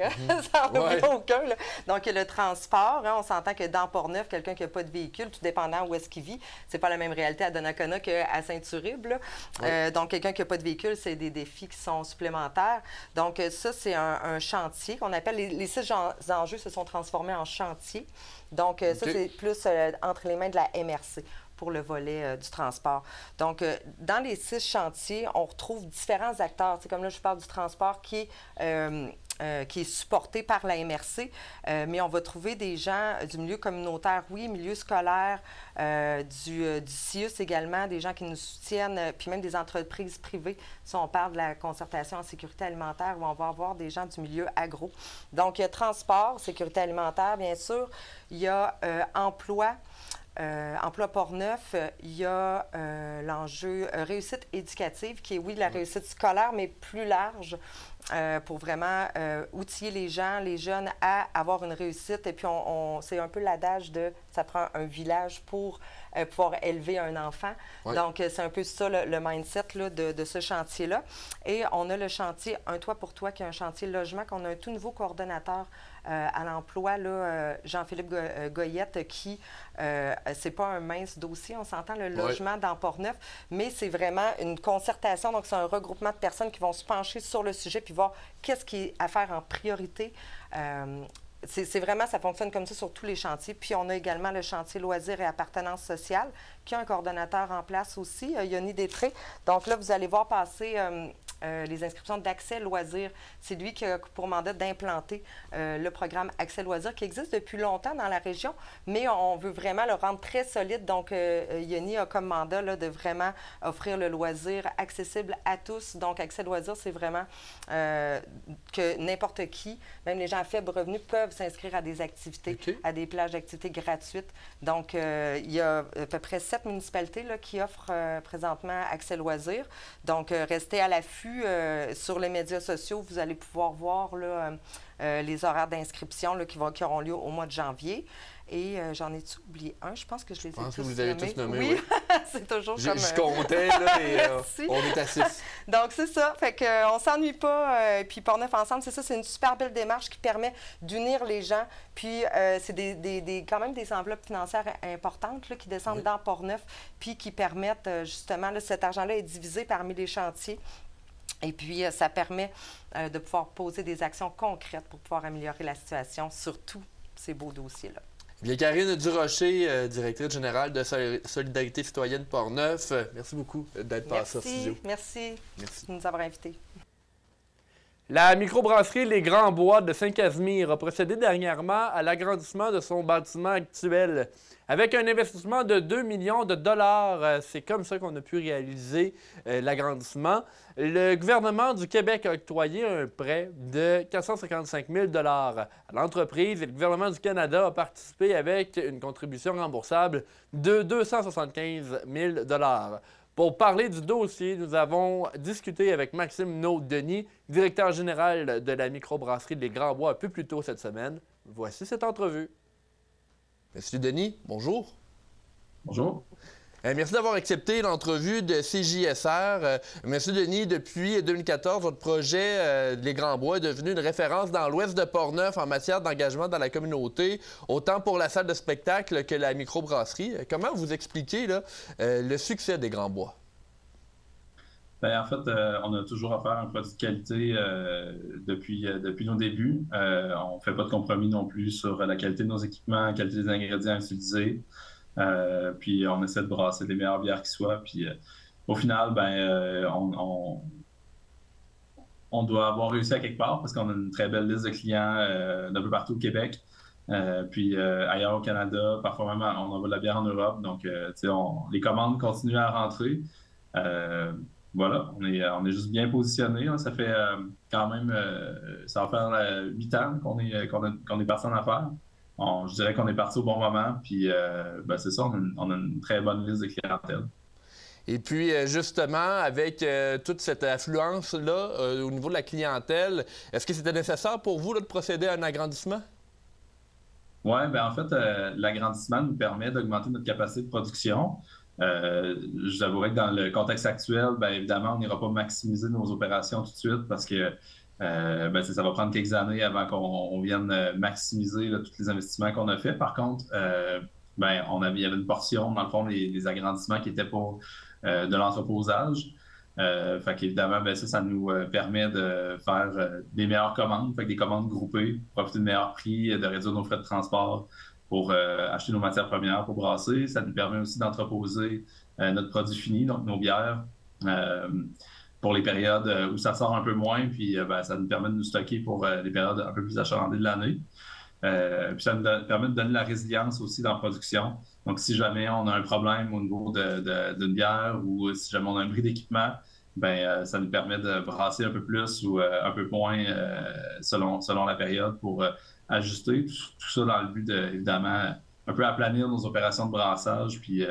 sans oublier aucun. Là. Donc, le transport, on s'entend que dans Portneuf, quelqu'un qui n'a pas de véhicule, tout dépendant où est-ce qu'il vit, c'est pas la même réalité à Donnacona qu'à Saint-Uribe. Donc, quelqu'un qui n'a pas de véhicule, c'est des défis qui sont supplémentaires. Donc, ça, c'est un chantier qu'on appelle... Les 6 enjeux se sont transformés en chantier. Donc, ça, c'est plus entre les mains de la MRC. Pour le volet du transport. Donc, dans les 6 chantiers, on retrouve différents acteurs. C'est comme là, je parle du transport qui est supporté par la MRC, mais on va trouver des gens du milieu communautaire, oui, milieu scolaire, du CIUS également, des gens qui nous soutiennent, puis même des entreprises privées. Si on parle de la concertation en sécurité alimentaire, on va avoir des gens du milieu agro. Donc, il y a transport, sécurité alimentaire, bien sûr. Il y a emploi. Emploi Portneuf, il y a l'enjeu réussite éducative, qui est, oui, la réussite scolaire, mais plus large, pour vraiment outiller les gens, les jeunes, à avoir une réussite. Et puis, c'est un peu l'adage de « ça prend un village pour pouvoir élever un enfant ». Donc, c'est un peu ça le mindset là, de ce chantier-là. Et on a le chantier « Un toit pour toi », qui est un chantier logement, qu'on a un tout nouveau coordonnateur à l'emploi, Jean-Philippe Goyette, qui, c'est pas un mince dossier, on s'entend, le logement dans Portneuf, mais c'est vraiment une concertation, donc c'est un regroupement de personnes qui vont se pencher sur le sujet puis voir qu'est-ce qui est à faire en priorité. C'est vraiment, ça fonctionne comme ça sur tous les chantiers. Puis on a également le chantier loisirs et appartenance sociale, qui a un coordonnateur en place aussi, Yoni Détré. Donc là, vous allez voir passer les inscriptions d'Accès Loisirs. C'est lui qui a pour mandat d'implanter le programme Accès Loisirs, qui existe depuis longtemps dans la région, mais on veut vraiment le rendre très solide. Donc, Yoni a comme mandat là, de vraiment offrir le loisir accessible à tous. Donc, Accès Loisirs, c'est vraiment que n'importe qui, même les gens à faible revenu, peuvent s'inscrire à des activités, à des plages d'activités gratuites. Donc, il y a à peu près 7 municipalités là, qui offrent présentement Accès Loisirs. Donc, restez à l'affût sur les médias sociaux. Vous allez pouvoir voir là, les horaires d'inscription qui auront lieu au mois de janvier. Et j'en ai-tu oublié un? Je pense que je les ai tous nommés. Je pense que vous avez tous nommés, oui. C'est toujours comme... Je comptais, là, et on est à 6. Donc, c'est ça. Fait qu'on ne s'ennuie pas. Puis Portneuf Ensemble, c'est ça. C'est une super belle démarche qui permet d'unir les gens. Puis, c'est quand même des enveloppes financières importantes là, qui descendent dans Portneuf, puis qui permettent, justement, là, cet argent-là est divisé parmi les chantiers. Et puis, ça permet de pouvoir poser des actions concrètes pour pouvoir améliorer la situation sur tous ces beaux dossiers-là. Bien, Karine Durocher, directrice générale de Solidarité citoyenne Portneuf, merci beaucoup d'être passée au studio. Merci de nous avoir invités. La microbrasserie Les Grands Bois de Saint-Casimir a procédé dernièrement à l'agrandissement de son bâtiment actuel. Avec un investissement de 2 millions de dollars, c'est comme ça qu'on a pu réaliser l'agrandissement. Le gouvernement du Québec a octroyé un prêt de 455 000 $ à l'entreprise et le gouvernement du Canada a participé avec une contribution remboursable de 275 000 $. Pour parler du dossier, nous avons discuté avec Maxime Naud-Denis, directeur général de la microbrasserie Les Grands Bois, un peu plus tôt cette semaine. Voici cette entrevue. Monsieur Denis, bonjour. Bonjour. Merci d'avoir accepté l'entrevue de CJSR. Monsieur Denis, depuis 2014, votre projet Les Grands Bois est devenu une référence dans l'ouest de Portneuf en matière d'engagement dans la communauté, autant pour la salle de spectacle que la microbrasserie. Comment vous expliquez là, le succès des Grands Bois? Bien, en fait, on a toujours à faire un produit de qualité depuis nos débuts. On ne fait pas de compromis non plus sur la qualité de nos équipements, la qualité des ingrédients utilisés. Puis on essaie de brasser les meilleures bières qui soient. Puis au final, on doit avoir réussi à quelque part parce qu'on a une très belle liste de clients d'un peu partout au Québec. Puis ailleurs au Canada, parfois même on envoie de la bière en Europe. Donc, les commandes continuent à rentrer. Voilà, on est juste bien positionné. Hein. Ça fait quand même, ça va faire 8 ans qu'on est parti en affaires. Je dirais qu'on est parti au bon moment, puis c'est ça, on a une très bonne liste de clientèle. Et puis, justement, avec toute cette affluence-là au niveau de la clientèle, est-ce que c'était nécessaire pour vous là, de procéder à un agrandissement? Oui, en fait, l'agrandissement nous permet d'augmenter notre capacité de production. Je vous avouerai que dans le contexte actuel, évidemment, on n'ira pas maximiser nos opérations tout de suite parce que ça va prendre quelques années avant qu'on vienne maximiser là, tous les investissements qu'on a faits. Par contre, il y avait une portion, dans le fond, des agrandissements qui étaient pour de l'entreposage. Fait qu'évidemment, ça nous permet de faire des meilleures commandes, des commandes groupées, profiter de meilleurs prix, de réduire nos frais de transport pour acheter nos matières premières pour brasser. Ça nous permet aussi d'entreposer notre produit fini, donc nos bières, pour les périodes où ça sort un peu moins, puis ça nous permet de nous stocker pour les périodes un peu plus achalandées de l'année. Puis ça nous permet de donner la résilience aussi dans la production. Donc, si jamais on a un problème au niveau d'une bière ou si jamais on a un bris d'équipement, ça nous permet de brasser un peu plus ou un peu moins selon la période pour ajuster. Tout ça dans le but évidemment, un peu aplanir nos opérations de brassage, puis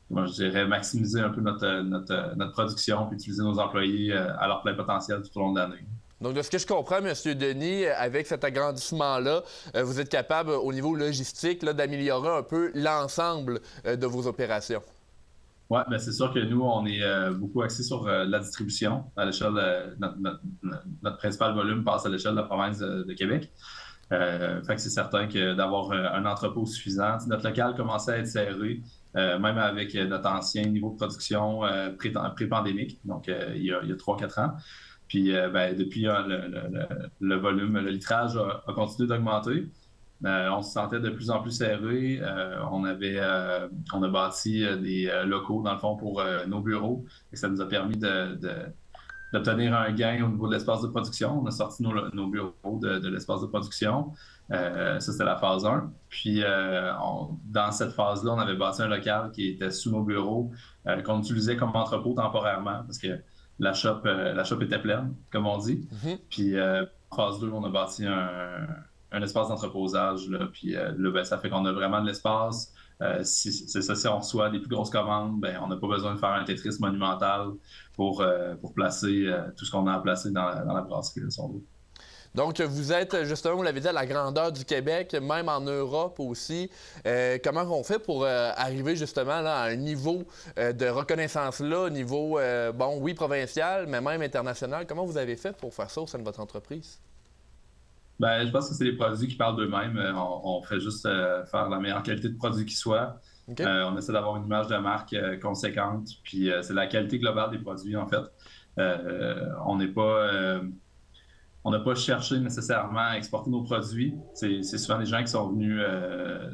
comment je dirais, maximiser un peu notre production, puis utiliser nos employés à leur plein potentiel tout au long de l'année. Donc, de ce que je comprends, M. Denis, avec cet agrandissement-là, vous êtes capable, au niveau logistique, d'améliorer un peu l'ensemble de vos opérations. Oui, c'est sûr que nous, on est beaucoup axé sur la distribution. À l'échelle, notre principal volume passe à l'échelle de la province de Québec. Fait que c'est certain que d'avoir un entrepôt suffisant. Notre local commençait à être serré, même avec notre ancien niveau de production pré-pandémique, donc il y a 3-4 ans. Puis depuis, le volume, le litrage a continué d'augmenter. On se sentait de plus en plus serré. On a bâti des locaux, dans le fond, pour nos bureaux. Et ça nous a permis d'obtenir un gain au niveau de l'espace de production. On a sorti nos bureaux de l'espace de production. Ça, c'était la phase 1. Puis, dans cette phase-là, on avait bâti un local qui était sous nos bureaux, qu'on utilisait comme entrepôt temporairement parce que la shop était pleine, comme on dit. Mm-hmm. Puis, en phase 2, on a bâti un espace d'entreposage. Là, puis là, ça fait qu'on a vraiment de l'espace. Si on reçoit des plus grosses commandes, on n'a pas besoin de faire un Tetris monumental pour placer tout ce qu'on a à placer dans la brasserie, là, si on veut. Donc, vous êtes, justement, vous l'avez dit, à la grandeur du Québec, même en Europe aussi. Comment on fait pour arriver, justement, là, à un niveau de reconnaissance-là, niveau, oui, provincial, mais même international? Comment vous avez fait pour faire ça au sein de votre entreprise? Je pense que c'est les produits qui parlent d'eux-mêmes. On fait juste faire la meilleure qualité de produit qui soit. Okay. On essaie d'avoir une image de marque conséquente, puis c'est la qualité globale des produits, en fait. On n'a pas cherché nécessairement à exporter nos produits. C'est souvent des gens qui sont venus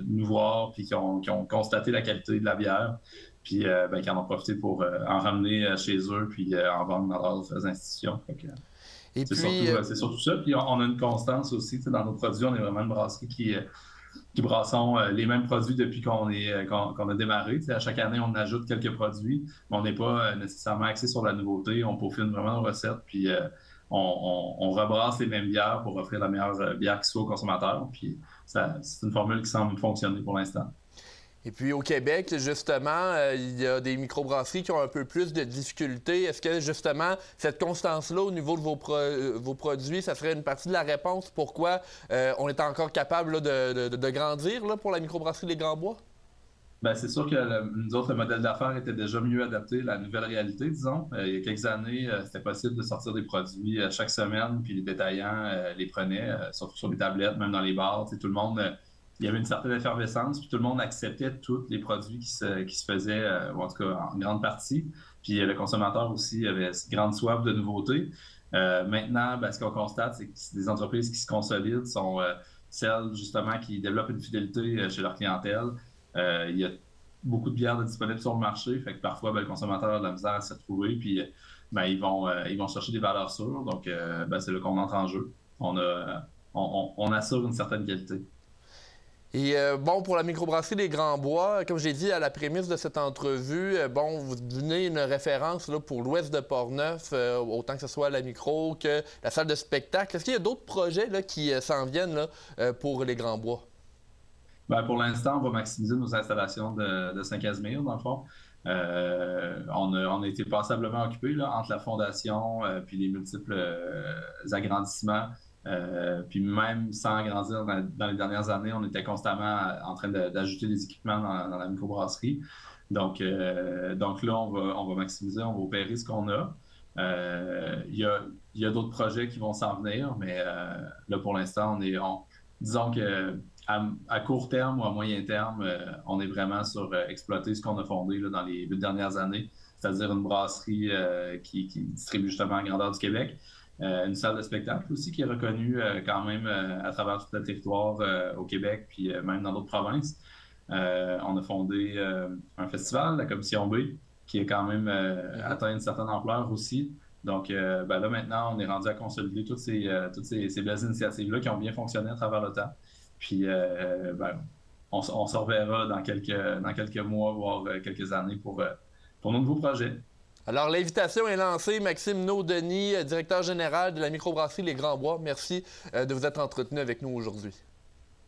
nous voir puis qui ont constaté la qualité de la bière, puis qui en ont profité pour en ramener chez eux puis en vendre dans leurs institutions. C'est surtout ça. Puis on a une constance aussi dans nos produits. On est vraiment une brasserie qui brassons les mêmes produits depuis qu'on a démarré. À chaque année, on ajoute quelques produits, mais on n'est pas nécessairement axé sur la nouveauté. On peaufine vraiment nos recettes, puis on rebrasse les mêmes bières pour offrir la meilleure bière qui soit aux consommateurs. Puis c'est une formule qui semble fonctionner pour l'instant. Et puis au Québec, justement, il y a des microbrasseries qui ont un peu plus de difficultés. Est-ce que justement, cette constance-là au niveau de vos produits, ça serait une partie de la réponse pourquoi on est encore capable là, de grandir là, pour la microbrasserie des Grands Bois? C'est sûr que nous autres, le modèle d'affaires était déjà mieux adapté à la nouvelle réalité, disons. Il y a quelques années, c'était possible de sortir des produits chaque semaine, puis les détaillants les prenaient, surtout sur les tablettes, même dans les bars. Tout le monde... il y avait une certaine effervescence, puis tout le monde acceptait tous les produits qui se faisaient, ou en tout cas en grande partie. Puis le consommateur aussi avait une grande soif de nouveautés. Maintenant, ce qu'on constate, c'est que des entreprises qui se consolident sont celles, justement, qui développent une fidélité chez leur clientèle. Il y a beaucoup de bières disponibles sur le marché, fait que parfois, le consommateur a de la misère à s'y retrouver, puis ils vont chercher des valeurs sûres. Donc, c'est là qu'on entre en jeu. On assure une certaine qualité. Et bon, pour la microbrasserie des Grands Bois, comme j'ai dit à la prémisse de cette entrevue, bon, vous devenez une référence là, pour l'ouest de Portneuf, autant que ce soit la micro que la salle de spectacle. Est-ce qu'il y a d'autres projets là, qui s'en viennent là, pour les Grands Bois? Bien, pour l'instant, on va maximiser nos installations de Saint-Casimir, dans le fond. On a été passablement occupés là, entre la fondation puis les multiples agrandissements. Puis même sans agrandir dans les dernières années, on était constamment en train d'ajouter des équipements dans la microbrasserie. Donc là, on va maximiser, on va opérer ce qu'on a. Il y a d'autres projets qui vont s'en venir, mais là, pour l'instant, disons que à court terme ou à moyen terme, on est vraiment sur exploiter ce qu'on a fondé là, dans les 8 dernières années, c'est-à-dire une brasserie qui distribue justement à grandeur du Québec. Une salle de spectacle aussi qui est reconnue quand même à travers tout le territoire au Québec, puis même dans d'autres provinces. On a fondé un festival, la Commission B, qui a quand même atteint une certaine ampleur aussi. Donc là, maintenant, on est rendu à consolider toutes ces belles initiatives-là qui ont bien fonctionné à travers le temps. Puis, on se reverra dans quelques mois, voire quelques années pour nos nouveaux projets. Alors, l'invitation est lancée. Maxime Naud-Denis, directeur général de la microbrasserie Les Grands Bois. Merci de vous être entretenu avec nous aujourd'hui.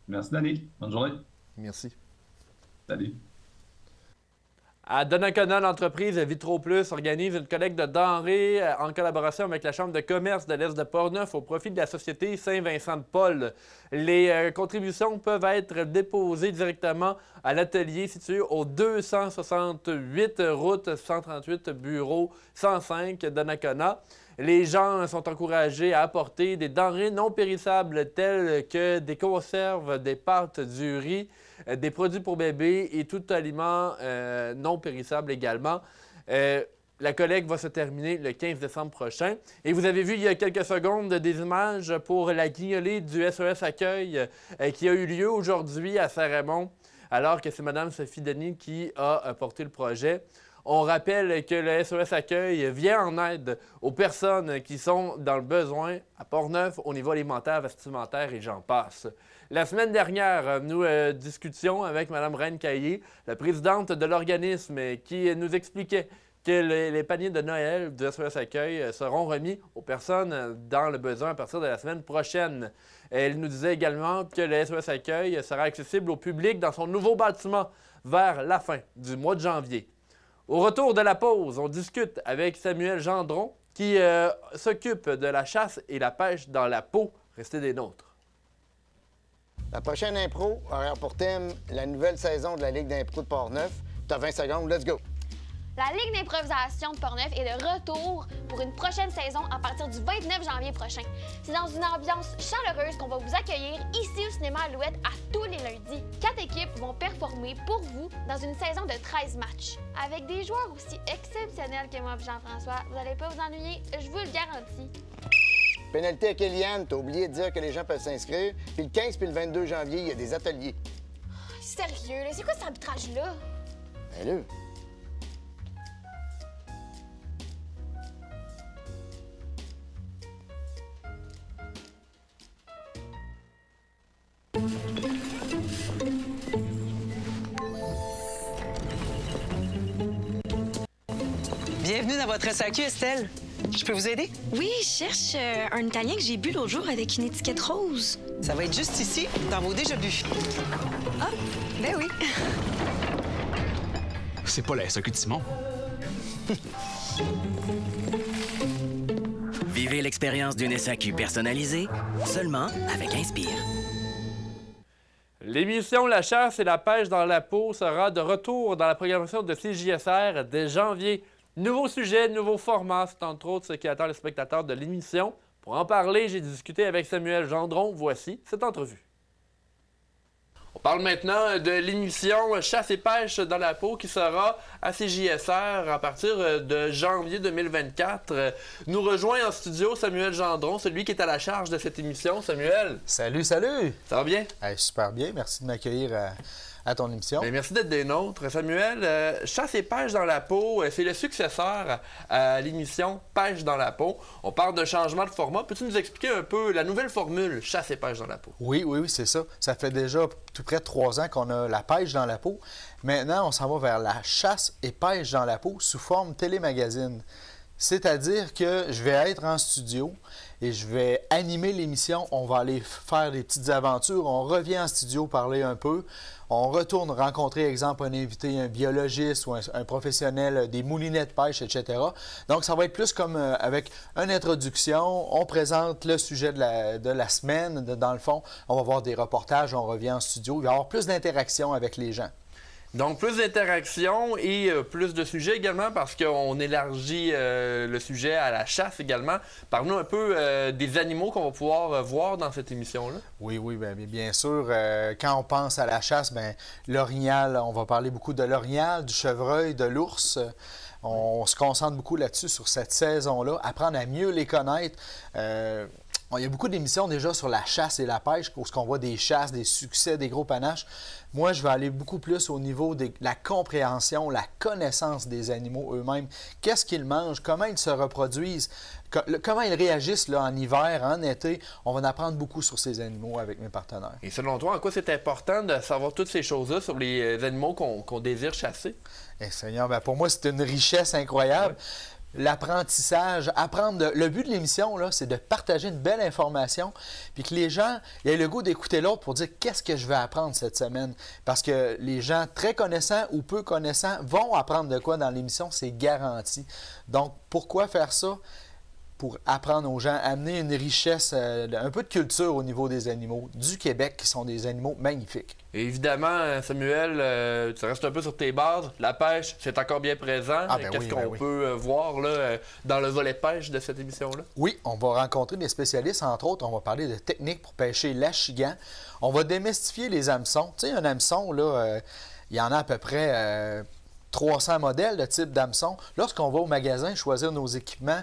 Merci, Danny. Bonne journée. Merci. Salut. À Donnacona, l'entreprise VitroPlus organise une collecte de denrées en collaboration avec la Chambre de commerce de l'Est de Portneuf au profit de la société Saint-Vincent-de-Paul. Les contributions peuvent être déposées directement à l'atelier situé au 268 route 138 bureau 105 Donnacona. Les gens sont encouragés à apporter des denrées non périssables telles que des conserves, des pâtes, du riz, des produits pour bébés et tout aliment non périssable également. La collecte va se terminer le 15 décembre prochain. Et vous avez vu il y a quelques secondes des images pour la guignolée du SOS Accueil qui a eu lieu aujourd'hui à Saint-Raymond, alors que c'est Mme Sophie Denis qui a porté le projet. On rappelle que le SOS Accueil vient en aide aux personnes qui sont dans le besoin à Portneuf au niveau alimentaire, vestimentaire et j'en passe. La semaine dernière, nous discutions avec Mme Reine-Caillé, la présidente de l'organisme, qui nous expliquait que les paniers de Noël du SOS Accueil seront remis aux personnes dans le besoin à partir de la semaine prochaine. Elle nous disait également que le SOS Accueil sera accessible au public dans son nouveau bâtiment vers la fin du mois de janvier. Au retour de la pause, on discute avec Samuel Gendron qui s'occupe de la chasse et la pêche dans la Pau. Restez des nôtres. La prochaine impro aura pour thème la nouvelle saison de la Ligue d'impro de Portneuf. T'as 20 secondes, let's go! La Ligue d'improvisation de Portneuf est de retour pour une prochaine saison à partir du 29 janvier prochain. C'est dans une ambiance chaleureuse qu'on va vous accueillir ici au cinéma Alouette à tous les lundis. 4 équipes vont performer pour vous dans une saison de 13 matchs. Avec des joueurs aussi exceptionnels que moi et Jean-François, vous n'allez pas vous ennuyer, je vous le garantis. Pénalité à Kéliane, t'as oublié de dire que les gens peuvent s'inscrire. Puis le 15 puis le 22 janvier, il y a des ateliers. Sérieux, là, c'est quoi cet arbitrage-là? Ben là. Bienvenue dans votre SAQ, Estelle. Je peux vous aider? Oui, je cherche un Italien que j'ai bu l'autre jour avec une étiquette rose. Ça va être juste ici, dans vos déjà bu. Ah, ben oui. C'est pas la SAQ de Simon. Vivez l'expérience d'une SAQ personnalisée seulement avec Inspire. L'émission La chasse et la pêche dans la Pau sera de retour dans la programmation de CJSR dès janvier. Nouveau sujet, nouveau format, c'est entre autres ce qui attend les spectateurs de l'émission. Pour en parler, j'ai discuté avec Samuel Gendron. Voici cette entrevue. On parle maintenant de l'émission Chasse et pêche dans la Pau qui sera à CJSR à partir de janvier 2024. Nous rejoint en studio Samuel Gendron, celui qui est à la charge de cette émission. Samuel. Salut, salut! Ça va bien? Hey, super bien, merci de m'accueillir à ton émission. Bien, merci d'être des nôtres. Samuel, Chasse et pêche dans la peau, c'est le successeur à l'émission Pêche dans la peau. On parle de changement de format. Peux-tu nous expliquer un peu la nouvelle formule Chasse et pêche dans la peau? Oui, c'est ça. Ça fait déjà tout près de 3 ans qu'on a la pêche dans la peau. Maintenant, on s'en va vers la chasse et pêche dans la peau sous forme télémagazine. C'est-à-dire que je vais être en studio et je vais animer l'émission. On va aller faire des petites aventures. On revient en studio parler un peu. On retourne rencontrer, exemple, un invité, un biologiste ou un professionnel des moulinets de pêche, etc. Donc, ça va être plus comme avec une introduction. On présente le sujet de la semaine. Dans le fond, on va voir des reportages. On revient en studio. Il va y avoir plus d'interaction avec les gens. Donc, plus d'interaction et plus de sujets également parce qu'on élargit le sujet à la chasse également. Parle-nous un peu des animaux qu'on va pouvoir voir dans cette émission-là. Oui, bien sûr. Quand on pense à la chasse, l'orignal, on va parler beaucoup de l'orignal, du chevreuil, de l'ours. On se concentre beaucoup là-dessus, sur cette saison-là, apprendre à mieux les connaître. Il y a beaucoup d'émissions déjà sur la chasse et la pêche, où on voit des chasses, des succès, des gros panaches. Moi, je vais aller beaucoup plus au niveau de la compréhension, la connaissance des animaux eux-mêmes. Qu'est-ce qu'ils mangent, comment ils se reproduisent, comment ils réagissent là, en hiver, en été. On va en apprendre beaucoup sur ces animaux avec mes partenaires. Et selon toi, en quoi c'est important de savoir toutes ces choses-là sur les animaux qu'on désire chasser? Seigneur, pour moi, c'est une richesse incroyable. Oui. L'apprentissage, le but de l'émission, là, c'est de partager une belle information, puis que les gens aient le goût d'écouter l'autre pour dire qu'est-ce que je vais apprendre cette semaine. Parce que les gens très connaissants ou peu connaissants vont apprendre de quoi dans l'émission, c'est garanti. Donc, pourquoi faire ça? Pour apprendre aux gens, amener une richesse, un peu de culture au niveau des animaux du Québec, qui sont des animaux magnifiques. Et évidemment, Samuel, tu restes un peu sur tes bases. La pêche, c'est encore bien présent. Qu'est-ce qu'on peut voir là, dans le volet pêche de cette émission-là? Oui, on va rencontrer des spécialistes. Entre autres, on va parler de techniques pour pêcher l'achigan. On va démystifier les hameçons. Tu sais, un hameçon, là, il y en a à peu près 300 modèles de type d'hameçon. Lorsqu'on va au magasin choisir nos équipements,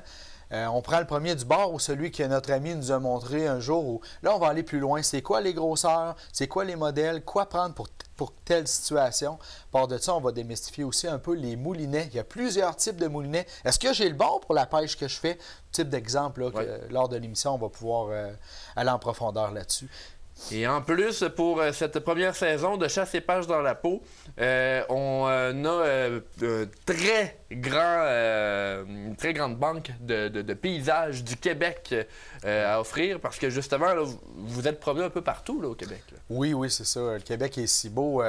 on prend le premier du bord ou celui que notre ami nous a montré un jour. Où, là, on va aller plus loin. C'est quoi les grosseurs? C'est quoi les modèles? Quoi prendre pour telle situation? Par de ça, on va démystifier aussi un peu les moulinets. Il y a plusieurs types de moulinets. Est-ce que j'ai le bon pour la pêche que je fais? Type d'exemple, là, que, lors de l'émission, on va pouvoir aller en profondeur là-dessus. Et en plus, pour cette première saison de Chasse et pêche dans la peau, on a une très grande banque de paysages du Québec à offrir parce que justement, là, vous êtes promené un peu partout là, au Québec. Là. Oui, c'est ça. Le Québec est si beau.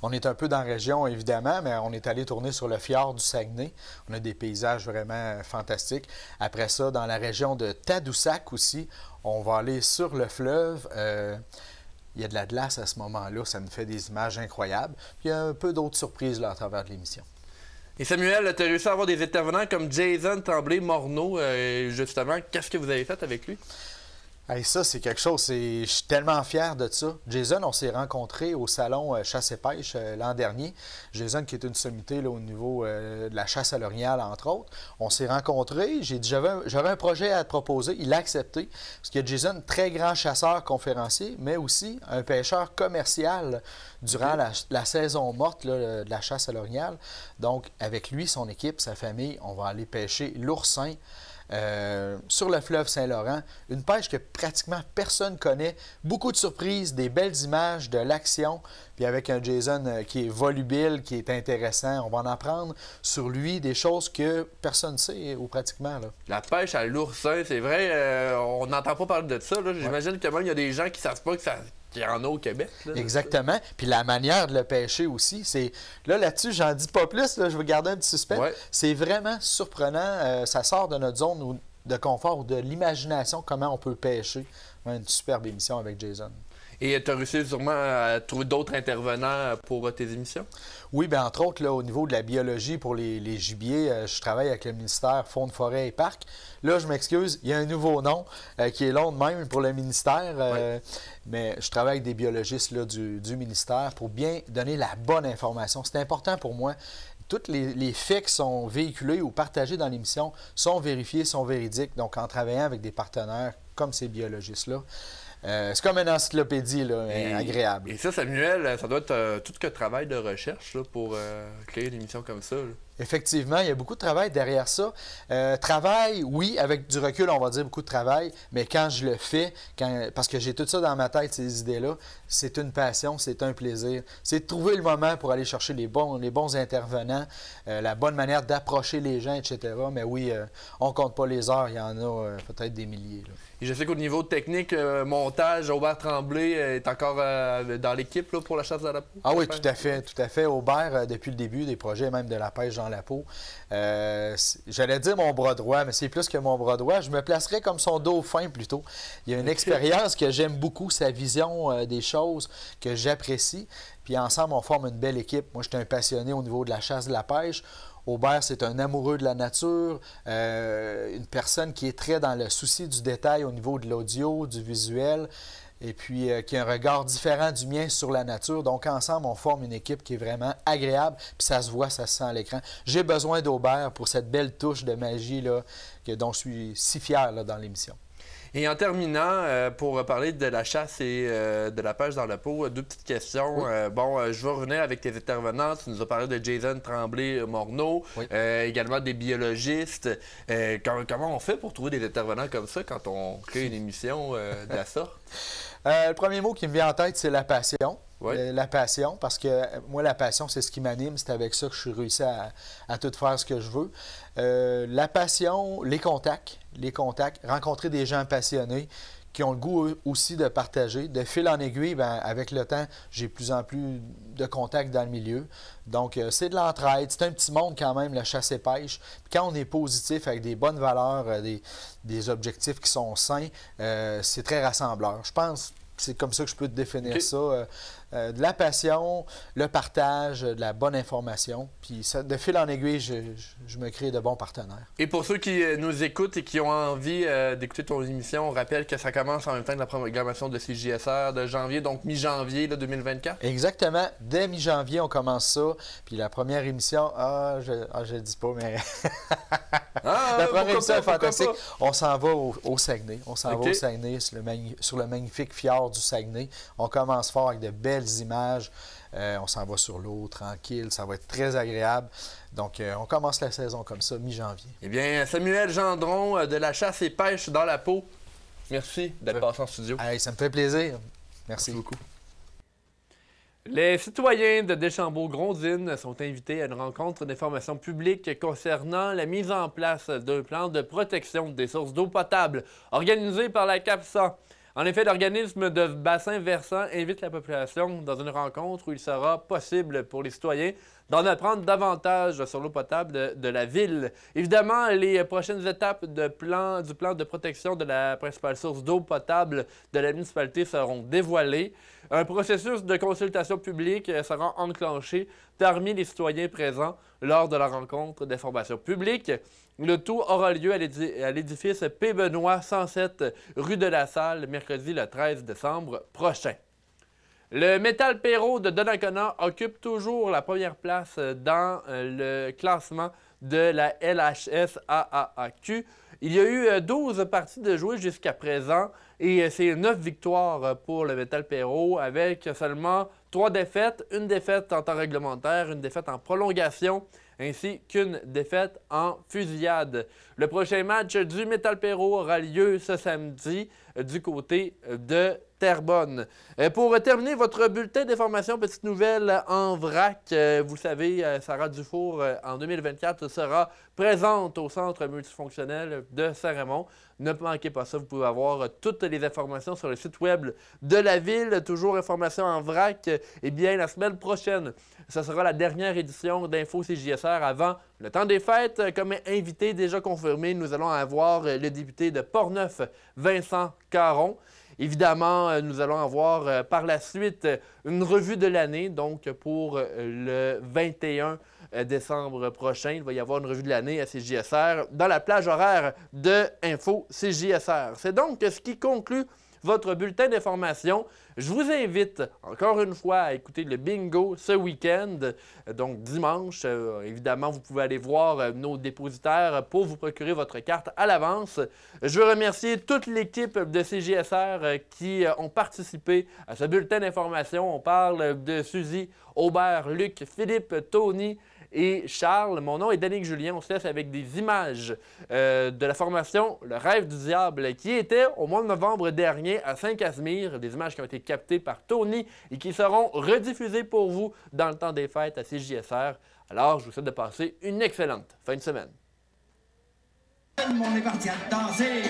On est un peu dans la région, évidemment, mais on est allé tourner sur le fjord du Saguenay. On a des paysages vraiment fantastiques. Après ça, dans la région de Tadoussac aussi, on va aller sur le fleuve. Il y a de la glace à ce moment-là. Ça nous fait des images incroyables. Puis il y a un peu d'autres surprises là, à travers de l'émission. Et Samuel, tu as réussi à avoir des intervenants comme Jason Tremblay-Morneau. Justement, qu'est-ce que vous avez fait avec lui? Hey, ça, c'est quelque chose. Je suis tellement fier de ça. Jason, on s'est rencontrés au salon Chasse et pêche l'an dernier. Jason, qui est une sommité là, au niveau de la chasse à l'orignal, entre autres. On s'est rencontrés. J'ai dit, j'avais un projet à te proposer. Il a accepté. Parce que Jason, très grand chasseur conférencier, mais aussi un pêcheur commercial durant la saison morte là, de la chasse à l'orignal. Donc, avec lui, son équipe, sa famille, on va aller pêcher l'oursin. Sur le fleuve Saint-Laurent, une pêche que pratiquement personne connaît, beaucoup de surprises, des belles images, de l'action, puis avec un Jason qui est volubile, qui est intéressant, on va en apprendre sur lui des choses que personne ne sait ou pratiquement. Là. La pêche à l'oursin, c'est vrai, on n'entend pas parler de ça, j'imagine que même il y a des gens qui ne savent pas que ça... qu'il y en a au Québec. Là, exactement. Puis la manière de le pêcher aussi, c'est... Là-dessus, j'en dis pas plus, là, je vais garder un petit suspens. Ouais. C'est vraiment surprenant. Ça sort de notre zone de confort ou de l'imagination, comment on peut pêcher. Une superbe émission avec Jason. Et tu as réussi sûrement à trouver d'autres intervenants pour tes émissions? Oui, bien entre autres, là, au niveau de la biologie pour les gibiers, je travaille avec le ministère Faune, Forêt et Parcs. Là, je m'excuse, il y a un nouveau nom qui est long de même pour le ministère, mais je travaille avec des biologistes là, du ministère pour bien donner la bonne information. C'est important pour moi. Tous les faits qui sont véhiculés ou partagés dans l'émission sont vérifiés, sont véridiques. Donc, en travaillant avec des partenaires comme ces biologistes-là, C'est comme une encyclopédie, là, agréable. Et ça, Samuel, ça doit être tout que travail de recherche là, pour créer une émission comme ça. Là. Effectivement, il y a beaucoup de travail derrière ça. Travail, oui, avec du recul, on va dire beaucoup de travail, mais quand je le fais, parce que j'ai tout ça dans ma tête, ces idées-là, c'est une passion, c'est un plaisir. C'est de trouver le moment pour aller chercher les bons intervenants, la bonne manière d'approcher les gens, etc. Mais oui, on ne compte pas les heures, il y en a peut-être des milliers. Là. Et je sais qu'au niveau technique, montage, Aubert Tremblay est encore dans l'équipe là, pour la chasse à la peau. Ah oui, tout à fait, tout à fait. Aubert, depuis le début des projets, même de la pêche dans la peau, j'allais dire mon bras droit, mais c'est plus que mon bras droit. Je me placerais comme son dauphin plutôt. Il y a une expérience que j'aime beaucoup, sa vision des choses que j'apprécie. Puis ensemble, on forme une belle équipe. Moi, j'étais un passionné au niveau de la chasse, de la pêche. Aubert, c'est un amoureux de la nature, une personne qui est très dans le souci du détail au niveau de l'audio, du visuel, et puis qui a un regard différent du mien sur la nature. Donc, ensemble, on forme une équipe qui est vraiment agréable, puis ça se voit, ça se sent à l'écran. J'ai besoin d'Aubert pour cette belle touche de magie là, dont je suis si fier là, dans l'émission. Et en terminant, pour parler de la chasse et de la pêche dans la peau, deux petites questions. Oui. Je vais revenir avec tes intervenants. Tu nous as parlé de Jason Tremblay-Morneau, oui. Également des biologistes. Comment on fait pour trouver des intervenants comme ça quand on crée une émission de la sorte? Le premier mot qui me vient en tête, c'est la passion. Oui. La passion, parce que moi, la passion, c'est ce qui m'anime. C'est avec ça que je suis réussi à tout faire ce que je veux. La passion, les contacts, rencontrer des gens passionnés qui ont le goût aussi de partager. De fil en aiguille, bien, avec le temps, j'ai de plus en plus de contacts dans le milieu. Donc, c'est de l'entraide. C'est un petit monde quand même, la chasse et pêche. Puis quand on est positif, avec des bonnes valeurs, des objectifs qui sont sains, c'est très rassembleur. Je pense c'est comme ça que je peux te définir ça. De la passion, le partage, de la bonne information. Puis ça, de fil en aiguille, je me crée de bons partenaires. Et pour ceux qui nous écoutent et qui ont envie d'écouter ton émission, on rappelle que ça commence en même temps que la programmation de CJSR de janvier, donc mi-janvier 2024. Exactement. Dès mi-janvier, on commence ça. Puis la première émission, je le dis pas, mais... la première émission est fantastique. On s'en va au Saguenay. On s'en va au Saguenay, sur le magnifique fjord du Saguenay. On commence fort avec de belles images. On s'en va sur l'eau, tranquille. Ça va être très agréable. Donc, on commence la saison comme ça, mi-janvier. Eh bien, Samuel Gendron de la chasse et pêche dans la peau. Merci d'être passé en studio. Hey, ça me fait plaisir. Merci beaucoup. Les citoyens de Deschambault-Grondines sont invités à une rencontre d'information publique concernant la mise en place d'un plan de protection des sources d'eau potable organisé par la CAPSA. En effet, l'organisme de bassin versant invite la population dans une rencontre où il sera possible pour les citoyens d'en apprendre davantage sur l'eau potable de la ville. Évidemment, les prochaines étapes du plan de protection de la principale source d'eau potable de la municipalité seront dévoilées. Un processus de consultation publique sera enclenché parmi les citoyens présents lors de la rencontre d'information publique. Le tout aura lieu à l'édifice P. Benoît, 107 rue de la Salle, mercredi le 13 décembre prochain. Le Métal Perrault de Donnacona occupe toujours la première place dans le classement de la LHS-AAAQ. Il y a eu 12 parties de jouer jusqu'à présent et c'est 9 victoires pour le Métal Perrault avec seulement 3 défaites, une défaite en temps réglementaire, une défaite en prolongation ainsi qu'une défaite en fusillade. Le prochain match du Métal Perrault aura lieu ce samedi du côté de Terrebonne. Pour terminer votre bulletin d'information, petite nouvelle en vrac. Vous savez, Sarah Dufour, en 2024, sera présente au Centre multifonctionnel de Saint-Raymond. Ne manquez pas ça, vous pouvez avoir toutes les informations sur le site web de la ville. Toujours information en vrac. Eh bien, la semaine prochaine, ce sera la dernière édition d'Info CJSR avant le temps des fêtes. Comme invité déjà confirmé, nous allons avoir le député de Portneuf, Vincent Caron. Évidemment, nous allons avoir par la suite une revue de l'année, donc pour le 21 décembre prochain. Il va y avoir une revue de l'année à CJSR dans la plage horaire de Info CJSR. C'est donc ce qui conclut votre bulletin d'information. Je vous invite encore une fois à écouter le bingo ce week-end, donc dimanche. Évidemment, vous pouvez aller voir nos dépositaires pour vous procurer votre carte à l'avance. Je veux remercier toute l'équipe de CJSR qui ont participé à ce bulletin d'information. On parle de Suzy, Aubert, Luc, Philippe, Tony et Charles. Mon nom est Danick Julien. On se laisse avec des images de la formation Le Rêve du Diable qui était au mois de novembre dernier à Saint-Casimir. Des images qui ont été captées par Tony et qui seront rediffusées pour vous dans le temps des fêtes à CJSR. Alors, je vous souhaite de passer une excellente fin de semaine. Tout le monde est parti à danser.